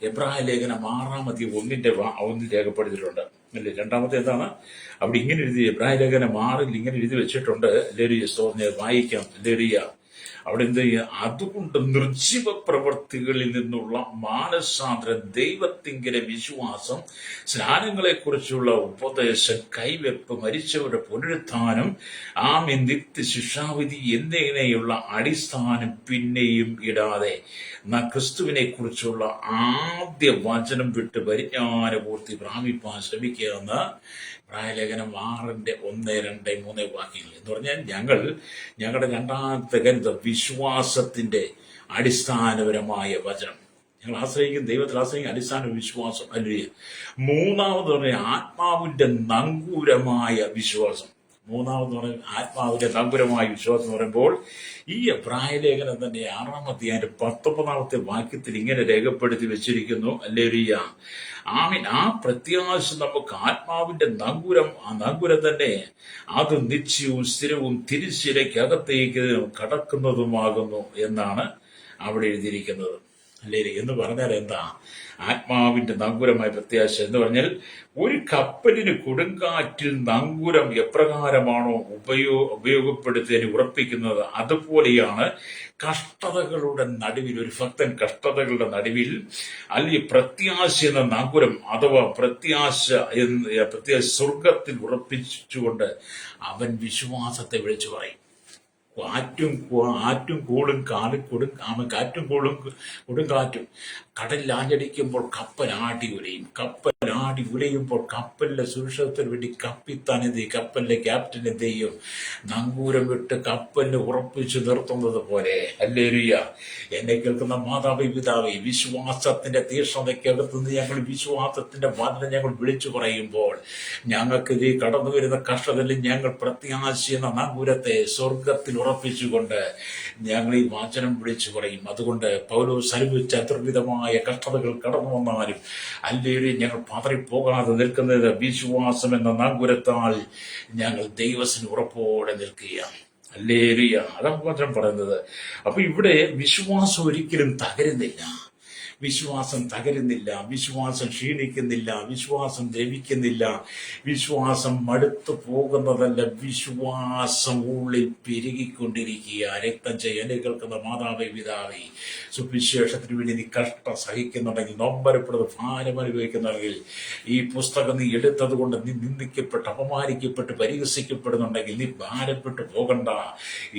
എബ്രായ ലേഖനം 6:1 രേഖപ്പെടുത്തിയിട്ടുണ്ട്. അല്ലേ? രണ്ടാമത്തെ എന്താണ്? അവിടെ ഇങ്ങനെ എഴുതി, എബ്രായ ലേഖനം 6 ഇങ്ങനെ എഴുതി വെച്ചിട്ടുണ്ട്. വായിക്കാം. അവിടെ എന്ത് ചെയ്യുക? അതുകൊണ്ട് നിർജീവ പ്രവൃത്തികളിൽ നിന്നുള്ള മാനസാന്തരം, ദൈവത്തിങ്കലെ വിശ്വാസം, സ്നാനങ്ങളെ കുറിച്ചുള്ള ഉപദേശം, കൈവെപ്പ്, മരിച്ചവരുടെ പുനരുത്ഥാനം, നിത്യ ശിക്ഷാവിധി എന്നിങ്ങനെയുള്ള അടിസ്ഥാനം പിന്നെയും ഇടാതെ ക്രിസ്തുവിനെ കുറിച്ചുള്ള ആദ്യ വചനം വിട്ട് പരിജ്ഞാനപൂർത്തി പ്രാപിപ്പാൻ ശ്രമിക്കുക എന്ന് പ്രായലേഖനം 6:1, 2, 3 വാക്യങ്ങൾ എന്ന് പറഞ്ഞാൽ ഞങ്ങളുടെ രണ്ടാമത്തെ കരുത വിശ്വാസത്തിന്റെ അടിസ്ഥാനപരമായ വചനം. ഞങ്ങൾ ആശ്രയിക്കും, ദൈവത്തിൽ ആശ്രയിക്കും അടിസ്ഥാന വിശ്വാസം. അല്ലെങ്കിൽ മൂന്നാമത് പറഞ്ഞ ആത്മാവിന്റെ നങ്കൂരമായ വിശ്വാസം. ആത്മാവിന്റെ നങ്കൂരമായ വിശ്വാസം എന്ന് പറയുമ്പോൾ ഈ എബ്രായലേഖനം തന്നെ 6-ാം 19 വാക്യത്തിൽ ഇങ്ങനെ രേഖപ്പെടുത്തി വെച്ചിരിക്കുന്നു. ഹല്ലേലൂയ. ആ പ്രത്യാശ നമുക്ക് ആത്മാവിന്റെ നങ്കൂരം, ആ നങ്കൂരം തന്നെ അത് നിശ്ചയവും സ്ഥിരവും തിരിശിലയ്ക്കകത്തേക്ക് കടക്കുന്നതുമാകുന്നു എന്നാണ് അവിടെ എഴുതിയിരിക്കുന്നത്. അല്ലേ? എന്ന് പറഞ്ഞാൽ എന്താ? ആത്മാവിന്റെ നങ്കൂരമായ പ്രത്യാശ എന്ന് പറഞ്ഞാൽ ഒരു കപ്പലിന് കൊടുങ്കാറ്റിൽ നങ്കൂരം എപ്രകാരമാണോ ഉപയോഗപ്പെടുത്തിയതിന് ഉറപ്പിക്കുന്നത്, അതുപോലെയാണ് കഷ്ടതകളുടെ നടുവിൽ ഒരു ഭക്തൻ കഷ്ടതകളുടെ നടുവിൽ അല്ലെങ്കിൽ പ്രത്യാശ എന്ന നങ്കൂരം അഥവാ പ്രത്യാശ സ്വർഗത്തിൽ ഉറപ്പിച്ചുകൊണ്ട് അവൻ വിശ്വാസത്തെ വിളിച്ചു പറയും. കാറ്റും കോളും കൊടുങ്കാറ്റും കടലിൽ ആഞ്ഞടിക്കുമ്പോൾ കപ്പലാടി ഉലയും. കപ്പലാടി ഉലയുമ്പോൾ കപ്പലിന്റെ സുരക്ഷിതത്തിന് വേണ്ടി കപ്പിത്താൻ എന്ത് ചെയ്യും? കപ്പലിന്റെ ക്യാപ്റ്റൻ എന്ത് ചെയ്യും? നങ്കൂരം വിട്ട് കപ്പലിനെ ഉറപ്പിച്ചു നിർത്തുന്നത് പോലെ. ഹല്ലേലൂയ. എന്നെ കേൾക്കുന്ന മാതാപിതാവേ, വിശ്വാസത്തിന്റെ തീക്ഷ്ണതയ്ക്കകത്തുനിന്ന് ഞങ്ങൾ വിശ്വാസത്തിന്റെ വാതിൽ ഞങ്ങൾ വിളിച്ചു പറയുമ്പോൾ ഞങ്ങൾക്ക് ഇത് കടന്നു വരുന്ന കഷ്ടതയിൽ ഞങ്ങൾ പ്രത്യാശ എന്ന നങ്കൂരത്തെ സ്വർഗത്തിൽ ഉറപ്പിച്ചുകൊണ്ട് ഞങ്ങൾ ഈ വചനം വിളിച്ചു പറയും. അതുകൊണ്ട് പൗലോസ് അനുഭവിച്ച അത്ഭുതമായ കഷ്ടതകൾ കടന്നു വന്നാലും അല്ലെങ്കിൽ ഞങ്ങൾ പതറിപ്പോകാതെ നിൽക്കുന്നത് വിശ്വാസം എന്ന നങ്കൂരത്താൽ ഞങ്ങൾ ദൈവത്തിന് ഉറപ്പോടെ നിൽക്കുകയാണ്. ഹല്ലേലൂയ. അതാണ് വചനം പറയുന്നത്. അപ്പൊ ഇവിടെ വിശ്വാസം ഒരിക്കലും തകരുന്നില്ല. വിശ്വാസം തകരുന്നില്ല, വിശ്വാസം ക്ഷീണിക്കുന്നില്ല, വിശ്വാസം ദ്രവിക്കുന്നില്ല, വിശ്വാസം മടുത്തു പോകുന്നതല്ല, വിശ്വാസം ഉള്ളിൽ പെരുകിക്കൊണ്ടിരിക്കുക. രക്തം ചെയ്യാൻ കേൾക്കുന്ന മാതാവേ, പിതാവേ, സുവിശേഷത്തിന് വേണ്ടി നീ കഷ്ടം സഹിക്കുന്നുണ്ടെങ്കിൽ, നൊമ്പരപ്പെടുന്നത് ഭാരം അനുഭവിക്കുന്നുണ്ടെങ്കിൽ, ഈ പുസ്തകം നീ എടുത്തത് കൊണ്ട് നീ നിന്ദിക്കപ്പെട്ട് അപമാനിക്കപ്പെട്ട് പരിഹസിക്കപ്പെടുന്നുണ്ടെങ്കിൽ നീ ഭാരപ്പെട്ടു പോകണ്ട.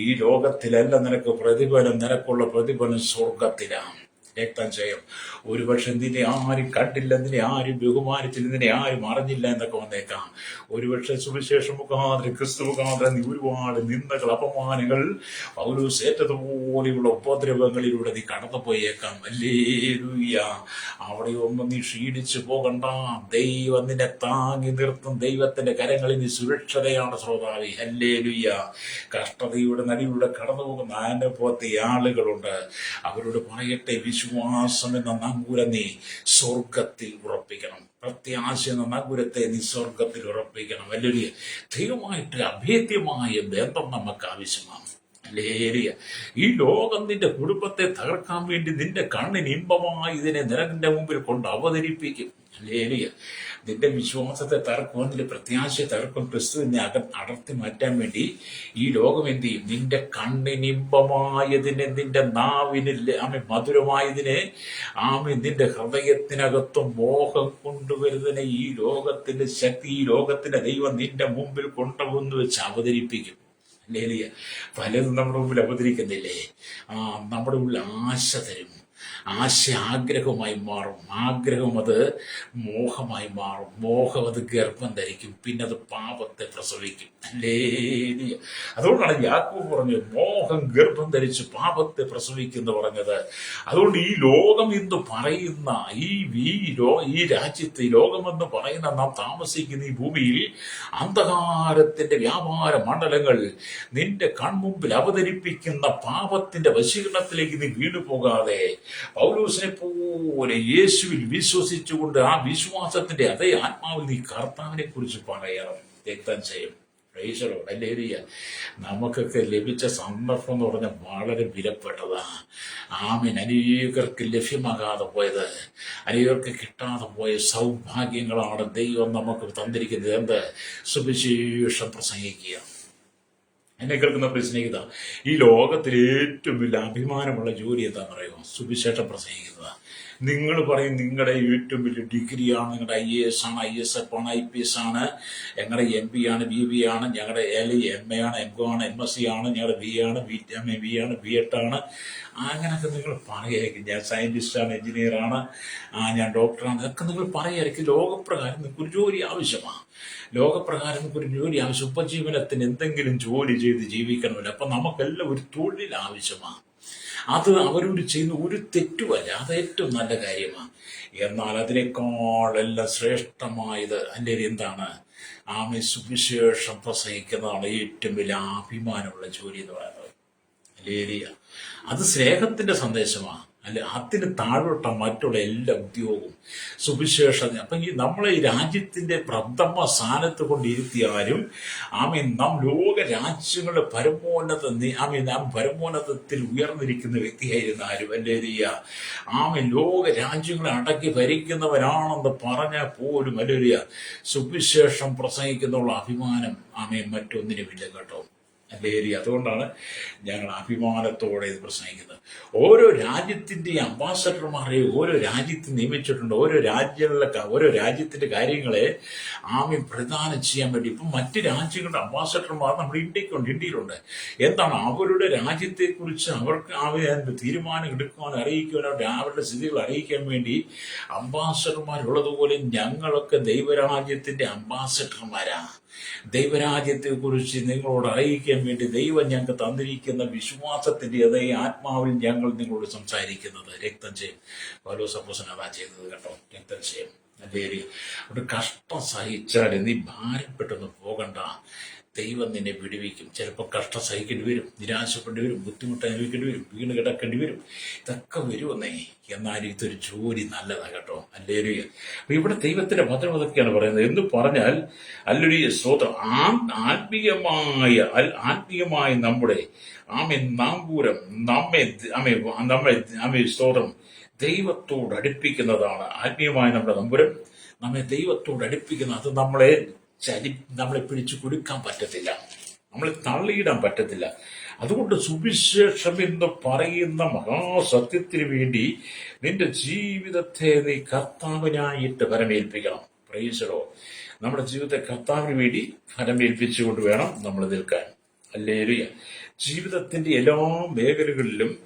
ഈ ലോകത്തിലല്ല നിനക്ക് പ്രതിഫലം, നിനക്കുള്ള പ്രതിഫലം സ്വർഗത്തിലാണ്. രക്തം ചെയ്യും. ഒരുപക്ഷെ നിന്നെ ആരും കണ്ടില്ല, നിന്നെ ആരും ബഹുമാനിച്ചില്ല, നിന്നെ ആരും അറിഞ്ഞില്ല എന്നൊക്കെ വന്നേക്കാം. ഒരുപക്ഷെ സുവിശേഷം മുഖാന്തരം, ക്രിസ്തു മുഖാന്തരം നീ ഒരുപാട് നിന്ദകൾ, അപമാനങ്ങൾ, പൗലോസ് ഏറ്റതുപോലെയുള്ള ഉപദ്രവങ്ങളിലൂടെ നീ കടന്നു പോയേക്കാം. ഹല്ലേലൂയ. അവിടെ ഒന്നും നീ ക്ഷീണിച്ചു പോകണ്ട. ദൈവം നിന്നെ താങ്ങി നിർത്തും. ദൈവത്തിന്റെ കരങ്ങളിൽ നീ സുരക്ഷിതയാണ് ശ്രോതാവി. ഹല്ലേലൂയ. കഷ്ടതയുടെ നടിയിലൂടെ കടന്നു പോകുന്ന അനുഭവത്തെ ആളുകളുണ്ട്. അവരോട് പറയട്ടെ, വിശ്വാസം എന്ന നങ്കൂരം നീ സ്വർഗത്തിൽ ഉറപ്പിക്കണം. പ്രത്യാശ എന്ന നങ്കൂരത്തെ നീ സ്വർഗത്തിൽ ഉറപ്പിക്കണം. വലിയ ദൈവമായിട്ട് അഭേദ്യമായ ബന്ധം നമുക്ക് ആവശ്യമാണ്. ഹല്ലേലൂയ. ഈ ലോകം നിന്റെ കുടുംബത്തെ തകർക്കാൻ വേണ്ടി നിന്റെ കണ്ണിന് ഇമ്പമായി ഇതിനെ നിന്റെ മുമ്പിൽ കൊണ്ട് അവതരിപ്പിക്കും. ഹല്ലേലൂയ. നിന്റെ വിശ്വാസത്തെ തകർക്കും, നിന്റെ പ്രത്യാശയെ തകർക്കും. ക്രിസ്തുവിനെ അടർത്തി മാറ്റാൻ വേണ്ടി ഈ ലോകം എന്ത് ചെയ്യും? നിന്റെ കണ്ണിനിമ്പമായതിനെ, നിന്റെ നാവിന് മധുരമായതിനെ, നിന്റെ ഹൃദയത്തിനകത്തും മോഹം കൊണ്ടുവരുന്നതിനെ ഈ ലോകത്തിന്റെ ശക്തി, ഈ ലോകത്തിന്റെ ദൈവം നിന്റെ മുമ്പിൽ കൊണ്ടുവന്ന് വെച്ച് അവതരിപ്പിക്കും. ഹല്ലേലൂയ. പലതും നമ്മുടെ മുമ്പിൽ അവതരിക്കുന്നില്ലേ? നമ്മുടെ മുമ്പിൽ ആശ തരും. ആശ ആഗ്രഹമായി മാറും, ആഗ്രഹം അത് മോഹമായി മാറും, മോഹം അത് ഗർഭം ധരിക്കും, പിന്നെ അത് പാപത്തെ പ്രസവിക്കും. ഹല്ലേലൂയ. അതുകൊണ്ടാണ് യാക്കോബ് പറഞ്ഞത് മോഹം ഗർഭം ധരിച്ച് പാപത്തെ പ്രസവിക്കുന്നു പറഞ്ഞത്. അതുകൊണ്ട് ഈ ലോകം എന്ന് പറയുന്ന ഈ രാജ്യത്ത്, ഈ ലോകമെന്ന് പറയുന്ന നാം താമസിക്കുന്ന ഈ ഭൂമിയിൽ അന്ധകാരത്തിന്റെ വ്യാപാര മണ്ഡലങ്ങൾ നിന്റെ കൺമുമ്പിൽ അവതരിപ്പിക്കുന്ന പാപത്തിന്റെ വശീകരണത്തിലേക്ക് നീ വീണുപോകാതെ പൗലോസിനെ പോലെ യേശുവിൽ വിശ്വസിച്ചുകൊണ്ട് ആ വിശ്വാസത്തിന്റെ അതേ ആത്മാവിൽ നീ കർത്താവിനെ കുറിച്ച് പറയണം. രക്തം ചെയ്യും. ഹല്ലേലൂയ. നമുക്കൊക്കെ ലഭിച്ച സന്ദർഭം എന്ന് പറഞ്ഞാൽ വളരെ വിലപ്പെട്ടതാ. അനേകർക്ക് ലഭ്യമാകാതെ പോയത്, അനേകർക്ക് കിട്ടാതെ പോയ സൗഭാഗ്യങ്ങളാണ് ദൈവം നമുക്ക് തന്നിരിക്കുന്നത്. എന്ത്? സുവിശേഷം പ്രസംഗിക്കുക. എന്നെ കേൾക്കുന്ന പ്രിയ സ്നേഹിത, ഈ ലോകത്തിൽ ഏറ്റവും വലിയ അഭിമാനമുള്ള ജോലി എന്താണെന്ന് പറയുമോ? സുവിശേഷം പ്രസംഗിക്കുന്നത്. നിങ്ങൾ പറയും നിങ്ങളുടെ ഏറ്റവും വലിയ ഡിഗ്രിയാണ്, നിങ്ങളുടെ IAS ആണ്, ISF ആണ്, IPS ആണ്, ഞങ്ങളുടെ MB ആണ്, BB ആണ്, ഞങ്ങളുടെ MA ആണ്, MCom ആണ്, MSc ആണ്, ഞങ്ങളുടെ B ആണ്, B ആണ്, B.Ed ആണ്. അങ്ങനെയൊക്കെ നിങ്ങൾ പറയായിരിക്കും. ഞാൻ സയന്റിസ്റ്റാണ്, എഞ്ചിനീയറാണ്, ഞാൻ ഡോക്ടറാണ്, ഇതൊക്കെ നിങ്ങൾ പറയായിരിക്കും. ലോകപ്രകാരം നിങ്ങൾക്കൊരു ജോലി ആവശ്യമാണ്. ലോകപ്രകാരം നിങ്ങൾക്കൊരു ജോലി ആവശ്യം. ഉപജീവനത്തിന് എന്തെങ്കിലും ജോലി ചെയ്ത് ജീവിക്കണമല്ലോ. അപ്പൊ നമുക്കെല്ലാം ഒരു തൊഴിൽ ആവശ്യമാണ്. അത് അവരോട് ചെയ്യുന്ന ഒരു തെറ്റുമല്ല, അത് ഏറ്റവും നല്ല കാര്യമാണ്. എന്നാൽ അതിനേക്കാളെല്ലാം ശ്രേഷ്ഠമായത് എൻ്റെ എന്താണ്? സുവിശേഷം പ്രസംഗിക്കുന്നതാണ് ഏറ്റവും വലിയ അഭിമാനമുള്ള ജോലി എന്ന് പറയുന്നത്. ഹല്ലേലൂയ. അത് സ്നേഹത്തിന്റെ സന്ദേശമാണ്. അല്ലെ, അതിന് താഴോട്ട മറ്റുള്ള എല്ലാ ഉദ്യോഗവും സുവിശേഷം. അപ്പൊ നമ്മളെ ഈ രാജ്യത്തിന്റെ പ്രഥമ സ്ഥാനത്ത് കൊണ്ടിരുത്തിയാലും നാം ലോക രാജ്യങ്ങളുടെ പരമോന്നതത്തിൽ ഉയർന്നിരിക്കുന്ന വ്യക്തിയായിരുന്നാലും ഹല്ലേലൂയ, ലോക രാജ്യങ്ങളെ അടക്കി ഭരിക്കുന്നവനാണെന്ന് പറഞ്ഞാൽ പോലും ഹല്ലേലൂയ, സുവിശേഷം പ്രസംഗിക്കുന്നുള്ള അഭിമാനം മറ്റൊന്നിനുമില്ല കേട്ടോ. ഹല്ലേലൂയ. അതുകൊണ്ടാണ് ഞങ്ങൾ അഭിമാനത്തോടെ ഇത് പ്രസംഗിക്കുന്നത്. ഓരോ രാജ്യത്തിന്റെ അംബാസഡർമാരെ ഓരോ രാജ്യത്ത് നിയമിച്ചിട്ടുണ്ട്. ഓരോ രാജ്യത്തിന്റെ കാര്യങ്ങളെ പ്രദാനം ചെയ്യാൻ വേണ്ടി. ഇപ്പം മറ്റ് രാജ്യങ്ങളുടെ അംബാസഡർമാർ നമ്മുടെ ഇന്ത്യയിലുണ്ട്. എന്താണ്? അവരുടെ രാജ്യത്തെക്കുറിച്ച് അവർക്ക് തീരുമാനം എടുക്കുവാൻ അറിയിക്കുവാനോ അവരുടെ സ്ഥിതികൾ അറിയിക്കാൻ വേണ്ടി അംബാസഡർമാരുള്ളതുപോലെ ഞങ്ങളൊക്കെ ദൈവരാജ്യത്തിന്റെ അംബാസഡർമാരാണ്. ദൈവരാജ്യത്തെ കുറിച്ച് നിങ്ങളോട് അറിയിക്കാൻ വേണ്ടി ദൈവം ഞങ്ങൾക്ക് തന്നിരിക്കുന്ന വിശ്വാസത്തിന്റെ അതേ ആത്മാവിൽ ഞങ്ങൾ നിങ്ങളോട് സംസാരിക്കുന്നത്. രക്തം ചെയ്യും. പൗലോസ് അപ്പോസ്തലൻ അതാ ചെയ്തത് കേട്ടോ. രക്തം ചെയ്യും. അവിടെ കഷ്ടം സഹിച്ചാൽ നീ ഭാരപ്പെട്ടൊന്നും പോകണ്ട. ദൈവം നിന്നെ വിടുവിക്കും. ചിലപ്പോൾ കഷ്ടം സഹിക്കേണ്ടി വരും, നിരാശപ്പെടേണ്ടി വരും, ബുദ്ധിമുട്ട് അനുഭവിക്കേണ്ടി വരും, വീണ് കിടക്കേണ്ടി വരും. ഇതൊക്കെ വരുമെന്നേ. എന്നാലും ഇതൊരു ജോലി നല്ലതാണ് കേട്ടോ. ഹല്ലേലൂയ. അപ്പൊ ഇവിടെ ദൈവത്തിന്റെ വചനം അതൊക്കെയാണ് പറയുന്നത്. എന്ന് പറഞ്ഞാൽ ഹല്ലേലൂയ, സ്തോത്രം. ആത്മീയമായ നമ്മുടെ നാങ്കൂരം നമ്മെ സ്തോത്രം ദൈവത്തോട് അടുപ്പിക്കുന്നതാണ്. ആത്മീയമായ നമ്മുടെ നമ്പുരം നമ്മെ ദൈവത്തോട് അടുപ്പിക്കുന്ന. അത് നമ്മളെ പിടിച്ചു കൊടുക്കാൻ പറ്റത്തില്ല, നമ്മളെ തള്ളിയിടാൻ പറ്റത്തില്ല. അതുകൊണ്ട് സുവിശേഷം എന്ന് പറയുന്ന മഹാസത്യത്തിന് വേണ്ടി നിന്റെ ജീവിതത്തെ നീ കർത്താവിനായിട്ട് ഫലമേൽപ്പിക്കണം. Praise the Lord. നമ്മുടെ ജീവിതത്തെ കർത്താവിന് വേണ്ടി ഫലമേൽപ്പിച്ചുകൊണ്ട് വേണം നമ്മൾ നിൽക്കാൻ. ഹല്ലേലൂയ. ജീവിതത്തിന്റെ എല്ലാ മേഖലകളിലും